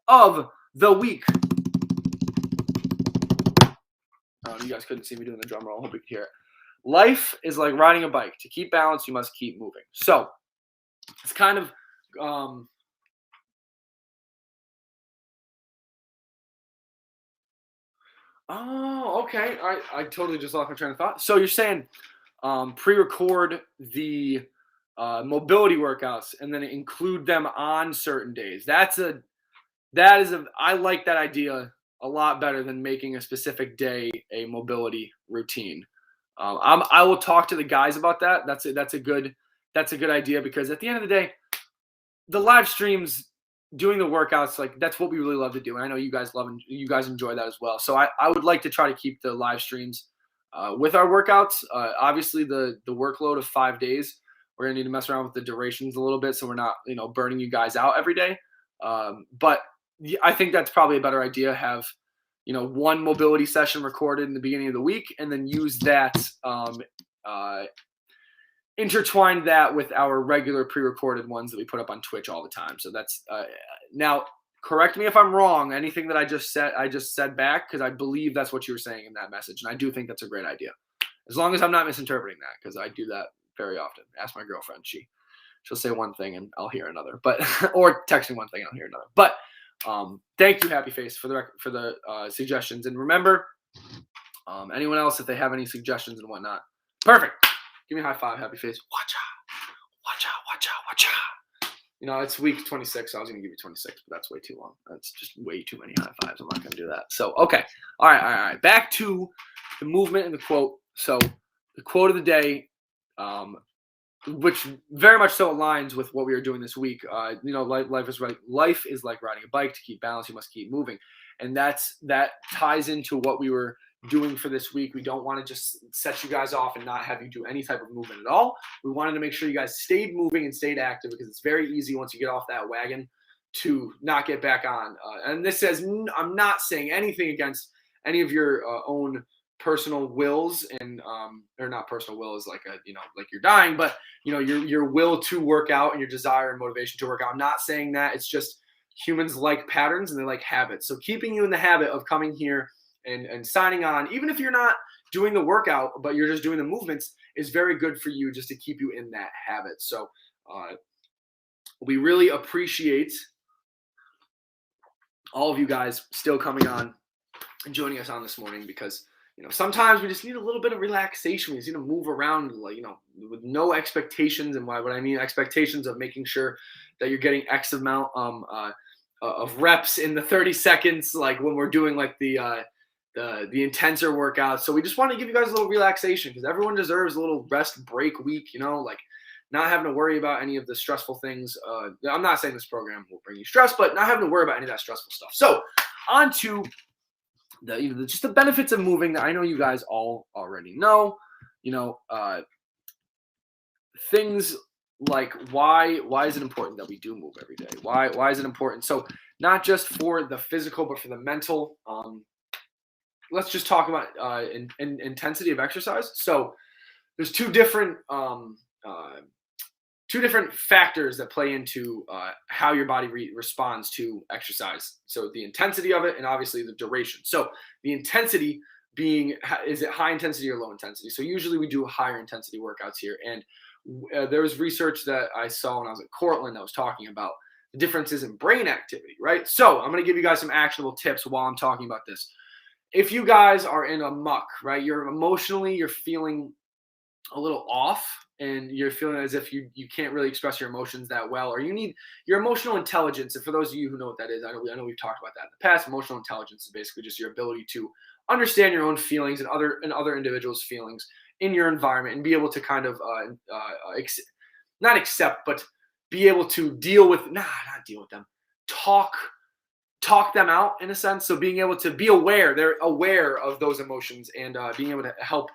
of the week. You guys couldn't see me doing the drum roll. I hope you could hear it. Life is like riding a bike. To keep balance, you must keep moving. So it's kind of oh, okay. All right. I totally just lost my train of thought. So you're saying pre-record the mobility workouts and then include them on certain days. I like that idea a lot better than making a specific day a mobility routine. I will talk to the guys about that. That's a good idea, because at the end of the day, the live streams, doing the workouts, like, that's what we really love to do. And I know you guys enjoy that as well. So I would like to try to keep the live streams with our workouts. Obviously the workload of 5 days, we're gonna need to mess around with the durations a little bit, so we're not, burning you guys out every day. But I think that's probably a better idea. Have, one mobility session recorded in the beginning of the week, and then use that, intertwine that with our regular pre-recorded ones that we put up on Twitch all the time. So that's now, correct me if I'm wrong. Anything that I just said back, because I believe that's what you were saying in that message, and I do think that's a great idea, as long as I'm not misinterpreting that, because I do that very often. Ask my girlfriend; she'll say one thing and I'll hear another, but or texting one thing and I'll hear another. But thank you, Happy Face, for the suggestions. And remember, anyone else, if they have any suggestions and whatnot, perfect. Give me a high five, Happy Face. Watch out. It's week 26, so I was going to give you 26, but that's way too long. That's just way too many high fives. I'm not going to do that. So, okay. All right. Back to the movement and the quote. So, the quote of the day, which very much so aligns with what we are doing this week. Life is like riding a bike. To keep balance, you must keep moving. And that ties into what we were doing for this week. We don't want to just set you guys off and not have you do any type of movement at all. We wanted to make sure you guys stayed moving and stayed active, because it's very easy once you get off that wagon to not get back on. And this says, I'm not saying anything against any of your own personal wills, and or not personal will is like like you're dying, but your will to work out and your desire and motivation to work out. I'm not saying that. It's just humans like patterns and they like habits. So keeping you in the habit of coming here and signing on, even if you're not doing the workout, but you're just doing the movements, is very good for you, just to keep you in that habit. So we really appreciate all of you guys still coming on and joining us on this morning, because sometimes we just need a little bit of relaxation. We just need to move around, with no expectations. And what I mean expectations of making sure that you're getting X amount of reps in the 30 seconds, like when we're doing like the intenser workouts. So we just want to give you guys a little relaxation, because everyone deserves a little rest break week, like not having to worry about any of the stressful things. I'm not saying this program will bring you stress, but not having to worry about any of that stressful stuff. So on to just the benefits of moving that I know you guys all already know. Things like why is it important that we do move every day? Why is it important? So not just for the physical, but for the mental. Let's just talk about intensity of exercise. So there's two different factors that play into how your body responds to exercise. So the intensity of it, and obviously the duration. So the intensity being, is it high intensity or low intensity? So usually we do higher intensity workouts here. And there was research that I saw when I was at Cortland that was talking about the differences in brain activity, right? So I'm going to give you guys some actionable tips while I'm talking about this. If you guys are in a muck, right, you're feeling a little off, and you're feeling as if you can't really express your emotions that well, or you need your emotional intelligence. And for those of you who know what that is, I know we've talked about that in the past. Emotional intelligence is basically just your ability to understand your own feelings and other individuals' feelings, in your environment and be able to kind of not accept, but be able to deal with, not deal with them, talk them out in a sense. So being able to be aware, they're aware of those emotions and being able to help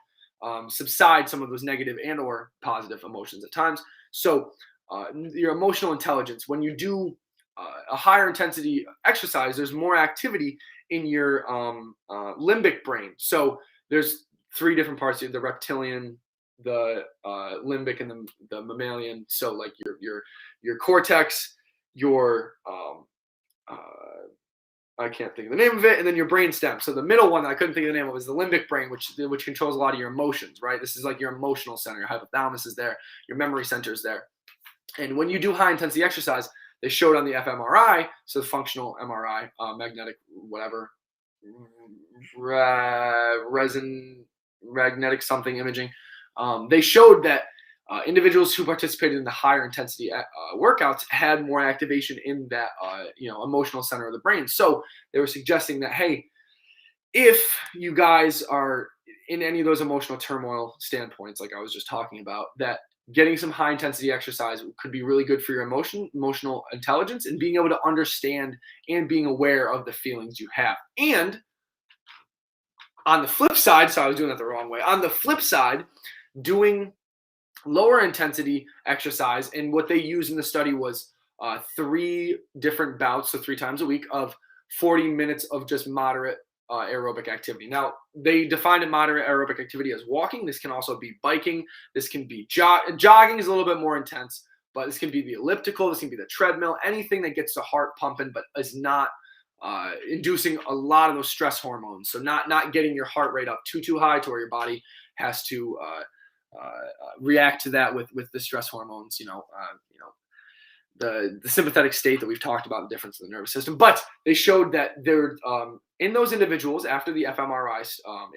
subside some of those negative and or positive emotions at times. So your emotional intelligence, when you do a higher intensity exercise, there's more activity in your limbic brain. So there's 3 different parts: the reptilian, the limbic, and the mammalian. So like your cortex, your I can't think of the name of it, and then your brain stem. So the middle one that I couldn't think of the name of is the limbic brain, which controls a lot of your emotions, right? This is like your emotional center. Your hypothalamus is there, your memory center is there. And when you do high intensity exercise, they showed on the fMRI, so the functional MRI, magnetic whatever, magnetic something imaging. They showed that individuals who participated in the higher intensity workouts had more activation in that emotional center of the brain. So they were suggesting that, hey, if you guys are in any of those emotional turmoil standpoints, like I was just talking about, that getting some high intensity exercise could be really good for your emotional intelligence and being able to understand and being aware of the feelings you have. And on the flip side, so I was doing that the wrong way. On the flip side, doing lower intensity exercise, and what they used in the study was 3 different bouts, so 3 times a week, of 40 minutes of just moderate aerobic activity. Now, they defined a moderate aerobic activity as walking. This can also be biking. This can be jogging is a little bit more intense, but this can be the elliptical. This can be the treadmill. Anything that gets the heart pumping, but is not inducing a lot of those stress hormones. So not getting your heart rate up too high to where your body has to react to that with the stress hormones, the sympathetic state that we've talked about, the difference in the nervous system. But they showed that there, in those individuals after the fMRI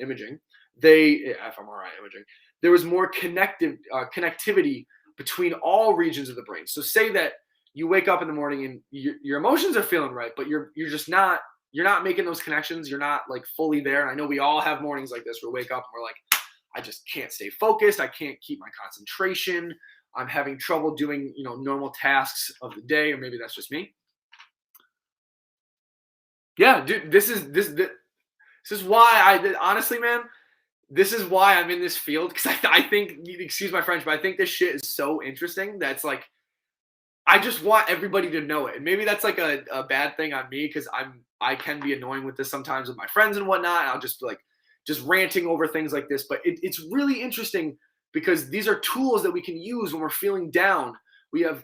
imaging, there was more connectivity between all regions of the brain. So say that you wake up in the morning and your emotions are feeling right, but you're not making those connections. You're not like fully there. And I know we all have mornings like this where we wake up and we're like, I just can't stay focused. I can't keep my concentration. I'm having trouble doing, normal tasks of the day, or maybe that's just me. Yeah, dude, this is why honestly, man, this is why I'm in this field, because I think, excuse my French, but I think this shit is so interesting that's like, I just want everybody to know it. And maybe that's like a bad thing on me, because I can be annoying with this sometimes with my friends and whatnot. And I'll just be like, just ranting over things like this. But it's really interesting, because these are tools that we can use when we're feeling down. We have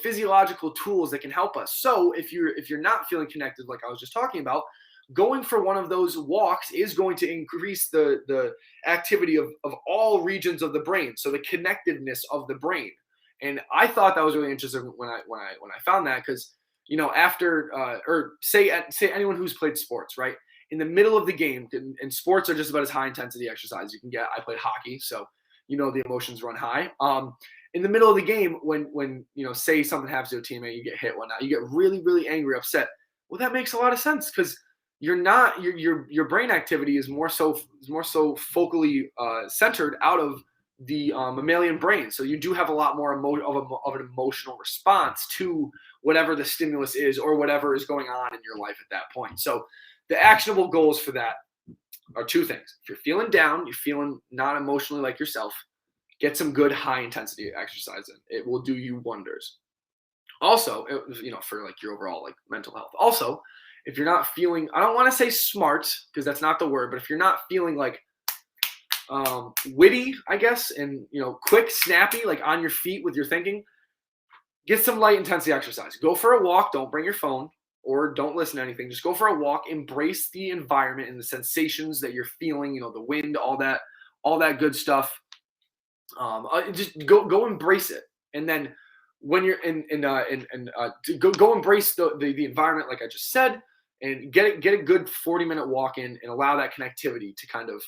physiological tools that can help us. So if you're not feeling connected, like I was just talking about, going for one of those walks is going to increase the activity of all regions of the brain. So the connectiveness of the brain. And I thought that was really interesting when I found that, because after or say anyone who's played sports, right? In the middle of the game, and sports are just about as high intensity exercise you can get. I played hockey, so the emotions run high. In the middle of the game, when say something happens to a teammate, you get hit, whatnot, you get really, really angry, upset. Well, that makes a lot of sense, because your brain activity is more so focally centered out of the mammalian brain. So you do have a lot more of an emotional response to whatever the stimulus is or whatever is going on in your life at that point. So the actionable goals for that are 2 things. If you're feeling down, you're feeling not emotionally like yourself, get some good high intensity exercise in. It will do you wonders. Also, for like your overall like mental health. Also, if you're not feeling, I don't want to say smart, because that's not the word, but if you're not feeling like witty, I guess, and quick, snappy, like on your feet with your thinking, get some light intensity exercise. Go for a walk. Don't bring your phone or don't listen to anything. Just go for a walk. Embrace the environment and the sensations that you're feeling. The wind, all that good stuff. Just go embrace it. And then when you're go embrace the environment, like I just said, and get a good 40-minute walk in and allow that connectivity to kind of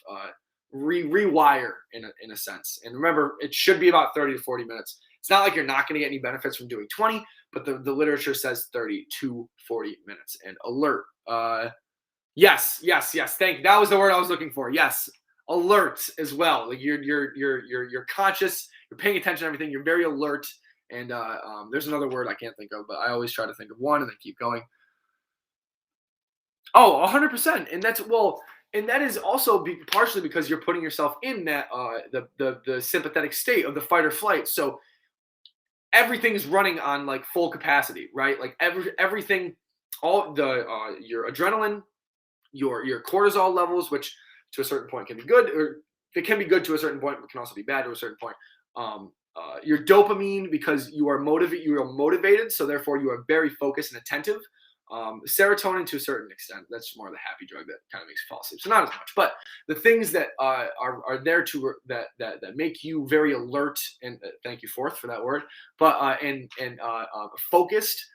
rewire in a sense. And remember, it should be about 30 to 40 minutes. It's not like you're not going to get any benefits from doing 20, but the literature says 30 to 40 minutes. And alert. Yes. Thank you. That was the word I was looking for. Yes. alert as well. Like you're conscious, you're paying attention to everything, you're very alert. And there's another word I can't think of, but I always try to think of one and then keep going. Oh, 100%. And that is also partially because you're putting yourself in that the sympathetic state of the fight or flight. So everything's running on like full capacity, right? Like everything, all the your adrenaline, your cortisol levels, which to a certain point can be good, or it can be good to a certain point, but can also be bad to a certain point. Your dopamine, because you are motivated, so therefore you are very focused and attentive. Serotonin to a certain extent, that's more of the happy drug that kind of makes you fall asleep, so not as much. But the things that are there to that make you very alert, and thank you Fourth for that word, but and focused.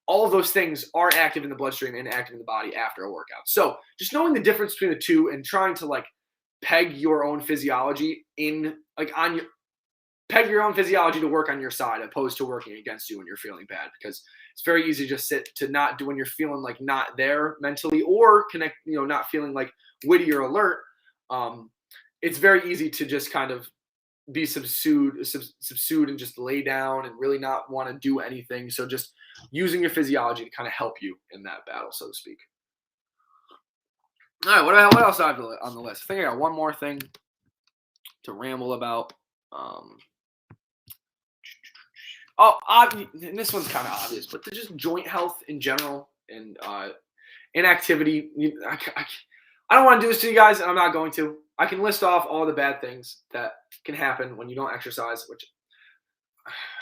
All of those things are active in the bloodstream and active in the body after a workout. So just knowing the difference between the two and trying to like peg your own physiology peg your own physiology to work on your side opposed to working against you when you're feeling bad, because it's very easy to just to not do when you're feeling like not there mentally or not feeling like witty or alert. It's very easy to just kind of be subsued and just lay down and really not want to do anything. So just using your physiology to kind of help you in that battle, so to speak. All right, what else do I have on the list? I think I got one more thing to ramble about. And this one's kind of obvious, but just joint health in general and inactivity. I don't want to do this to you guys, and I'm not going to. I can list off all the bad things that can happen when you don't exercise, which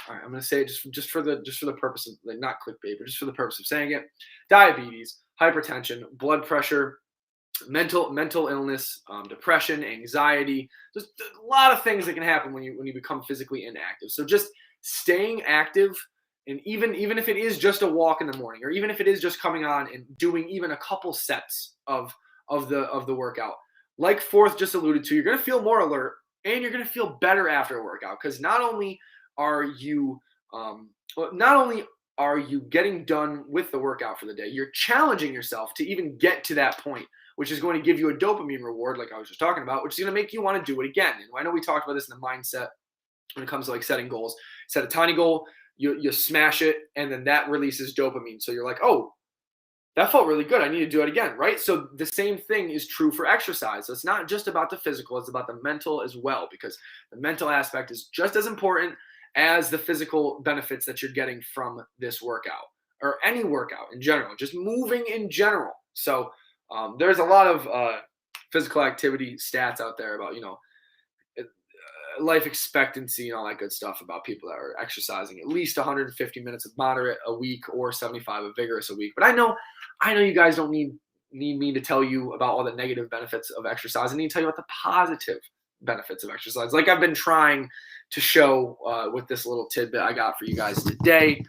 all right, I'm going to say just for the purpose of, like, not clickbait, but just for the purpose of saying it: diabetes, hypertension, blood pressure, mental illness, depression, anxiety. There's a lot of things that can happen when you become physically inactive. So just staying active, and even if it is just a walk in the morning, or even if it is just coming on and doing even a couple sets of the workout, like Fourth just alluded to, you're going to feel more alert and you're going to feel better after a workout, because not only are you getting done with the workout for the day, you're challenging yourself to even get to that point, which is going to give you a dopamine reward, like I was just talking about, which is going to make you want to do it again. And I know we talked about this in the mindset when it comes to like setting goals. Set a tiny goal, you smash it, and then that releases dopamine. So you're like, oh, that felt really good. I need to do it again, right? So the same thing is true for exercise. So it's not just about the physical, it's about the mental as well, because the mental aspect is just as important as the physical benefits that you're getting from this workout, or any workout in general, just moving in general. So there's a lot of physical activity stats out there about, life expectancy and all that good stuff about people that are exercising at least 150 minutes of moderate a week or 75 of vigorous a week. But I know you guys don't need me to tell you about all the negative benefits of exercise. I need to tell you about the positive benefits of exercise, like I've been trying to show with this little tidbit I got for you guys today.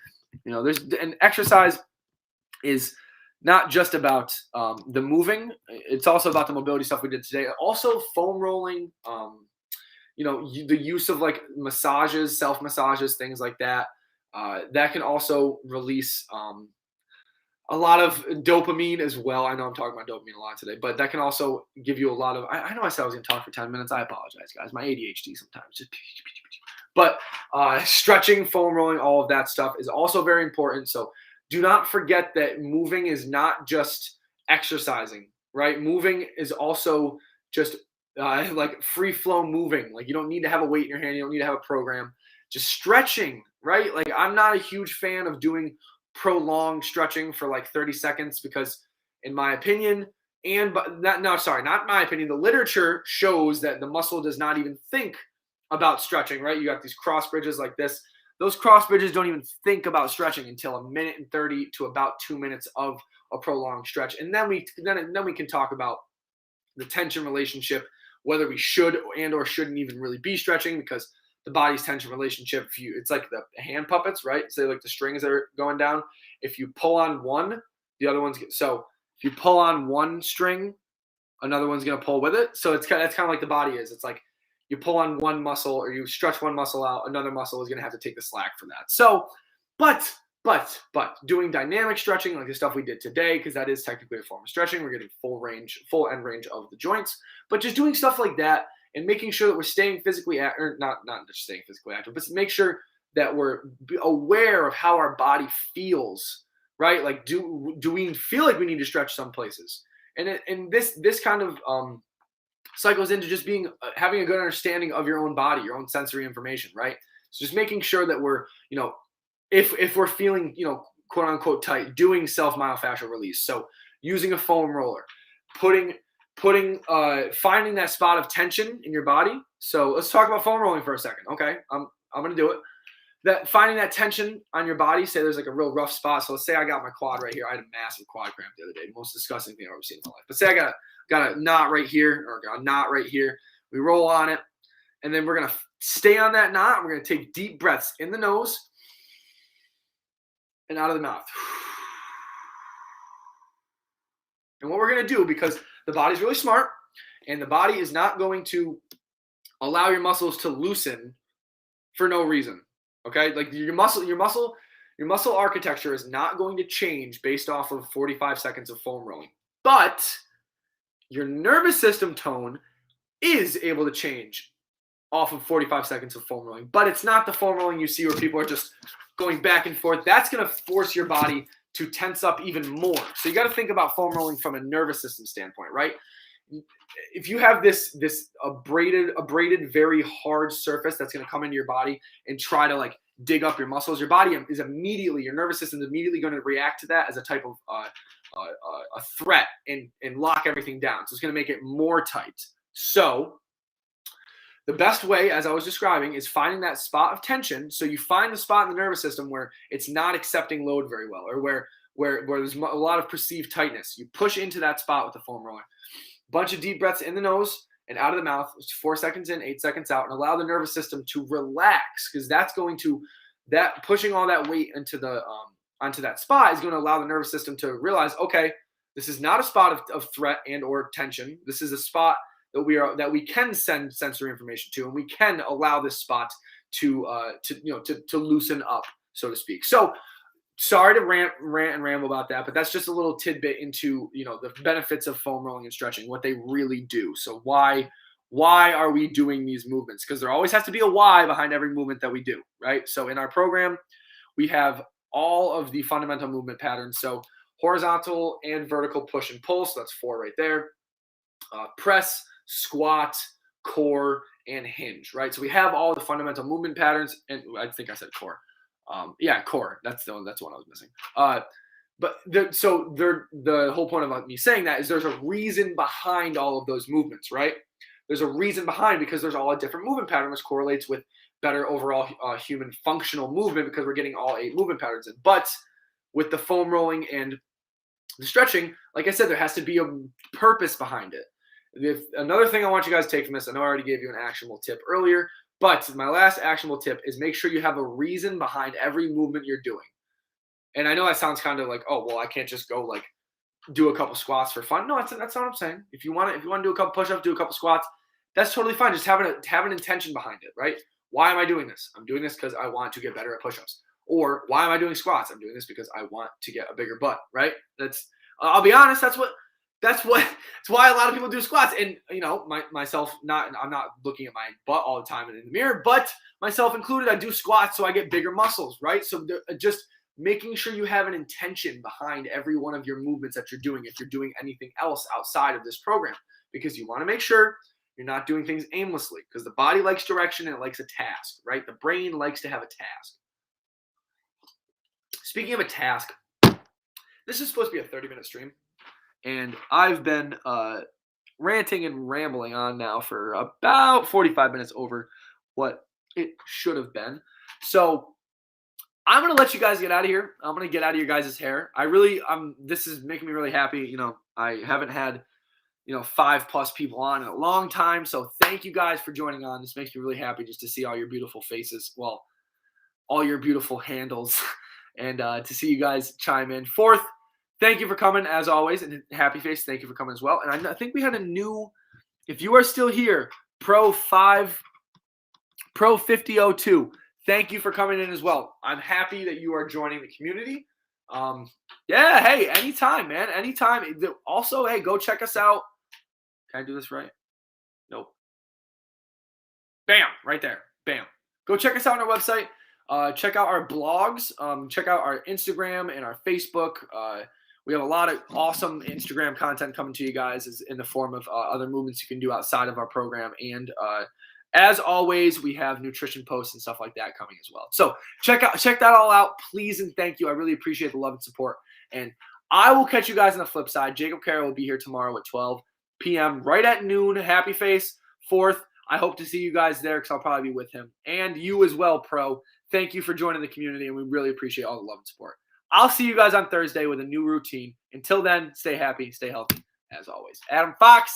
And exercise is not just about the moving, it's also about the mobility stuff we did today. Also foam rolling, the use of like massages, self massages, things like that. That can also release a lot of dopamine as well. I know I'm talking about dopamine a lot today, but that can also give you a lot of, I know I said I was going to talk for 10 minutes. I apologize, guys. My ADHD sometimes. But stretching, foam rolling, all of that stuff is also very important. So do not forget that moving is not just exercising, right? Moving is also just like free flow moving. Like you don't need to have a weight in your hand. You don't need to have a program. Just stretching, right? Like I'm not a huge fan of doing prolonged stretching for like 30 seconds because in my opinion, not my opinion, the literature shows that the muscle does not even think about stretching, right? You got these cross bridges like this. Those cross bridges don't even think about stretching until 1:30 to about 2 minutes of a prolonged stretch. And then we can talk about the tension relationship, whether we should and or shouldn't even really be stretching, because the body's tension relationship, it's like the hand puppets, right? So like the strings that are going down. If you pull on one, the other one's so if you pull on one string, another one's gonna pull with it. So that's kind of like the body is. It's like you pull on one muscle or you stretch one muscle out, another muscle is gonna have to take the slack for that. So, but But doing dynamic stretching, like the stuff we did today, because that is technically a form of stretching, we're getting full end range of the joints. But just doing stuff like that and making sure that we're staying physically or not just staying physically active, but make sure that we're aware of how our body feels, right? Like, do we feel like we need to stretch some places? And this kind of cycles into just having a good understanding of your own body, your own sensory information, right? So just making sure that we're, if we're feeling, quote unquote tight, doing self-myofascial release. So using a foam roller, finding that spot of tension in your body. So let's talk about foam rolling for a second. Okay, I'm gonna do it. That finding that tension on your body. Say there's like a real rough spot. So let's say I got my quad right here. I had a massive quad cramp the other day. Most disgusting thing I've ever seen in my life. But say I got a knot right here or a knot right here. We roll on it, and then we're gonna stay on that knot. We're gonna take deep breaths in the nose and out of the mouth. And what we're going to do, because the body's really smart and the body is not going to allow your muscles to loosen for no reason. Okay? Like your muscle architecture is not going to change based off of 45 seconds of foam rolling. But your nervous system tone is able to change off of 45 seconds of foam rolling. But it's not the foam rolling you see where people are just going back and forth. That's going to force your body to tense up even more. So you got to think about foam rolling from a nervous system standpoint, right? If you have this abraded, very hard surface that's going to come into your body and try to like dig up your muscles, your body is immediately, your nervous system is immediately going to react to that as a type of a threat and lock everything down. So it's going to make it more tight. So the best way, as I was describing, is finding that spot of tension. So you find the spot in the nervous system where it's not accepting load very well, or where there's a lot of perceived tightness. You push into that spot with the foam roller. Bunch of deep breaths in the nose and out of the mouth. 4 seconds in, 8 seconds out, and allow the nervous system to relax, because that's going to pushing all that weight into the onto that spot is going to allow the nervous system to realize, okay, this is not a spot of threat and or tension. This is a spot that we can send sensory information to, and we can allow this spot to loosen up, so to speak. So sorry to rant and ramble about that, but that's just a little tidbit into the benefits of foam rolling and stretching, what they really do. So why are we doing these movements? Because there always has to be a why behind every movement that we do, right? So in our program, we have all of the fundamental movement patterns. So horizontal and vertical push and pull. So that's 4 right there. Press, squat, core, and hinge, right? So we have all the fundamental movement patterns, and I think I said core. Core. That's the one I was missing. But the whole point about me saying that is there's a reason behind all of those movements, right? There's a reason behind, because there's all a different movement pattern, which correlates with better overall human functional movement, because we're getting all 8 movement patterns in. But with the foam rolling and the stretching, like I said, there has to be a purpose behind it. Another thing I want you guys to take from this, I know I already gave you an actionable tip earlier, but my last actionable tip is make sure you have a reason behind every movement you're doing. And I know that sounds kind of like, oh, well, I can't just go like do a couple squats for fun. No, that's not what I'm saying. If you want to do a couple push-ups, do a couple squats, that's totally fine. Just have an intention behind it, right? Why am I doing this? I'm doing this because I want to get better at push-ups. Or why am I doing squats? I'm doing this because I want to get a bigger butt, right? I'll be honest, that's why a lot of people do squats. And myself, I'm not looking at my butt all the time in the mirror, but myself included, I do squats so I get bigger muscles, right? So just making sure you have an intention behind every one of your movements that you're doing, if you're doing anything else outside of this program, because you want to make sure you're not doing things aimlessly, because the body likes direction and it likes a task, right? The brain likes to have a task. Speaking of a task, this is supposed to be a 30-minute stream, and I've been ranting and rambling on now for about 45 minutes over what it should have been. So I'm going to let you guys get out of here. I'm going to get out of your guys' hair. This is making me really happy. I haven't had 5+ people on in a long time. So thank you guys for joining on. This makes me really happy just to see all your beautiful faces. Well, all your beautiful handles and to see you guys chime in. Fourth, thank you for coming as always. And Happy Face, thank you for coming as well. And I think we had a new, if you are still here, Pro 5002. thank you for coming in as well. I'm happy that you are joining the community. Yeah, hey, anytime, man. Anytime. Also, hey, go check us out. Can I do this right? Nope. Bam, right there. Bam. Go check us out on our website. Check out our blogs. Check out our Instagram and our Facebook. We have a lot of awesome Instagram content coming to you guys in the form of other movements you can do outside of our program. And as always, we have nutrition posts and stuff like that coming as well. So check that all out, please, and thank you. I really appreciate the love and support. And I will catch you guys on the flip side. Jacob Carroll will be here tomorrow at 12 p.m. right at noon. Happy Face 4th. I hope to see you guys there because I'll probably be with him. And you as well, Pro. Thank you for joining the community, and we really appreciate all the love and support. I'll see you guys on Thursday with a new routine. Until then, stay happy, stay healthy, as always. Adam Fox.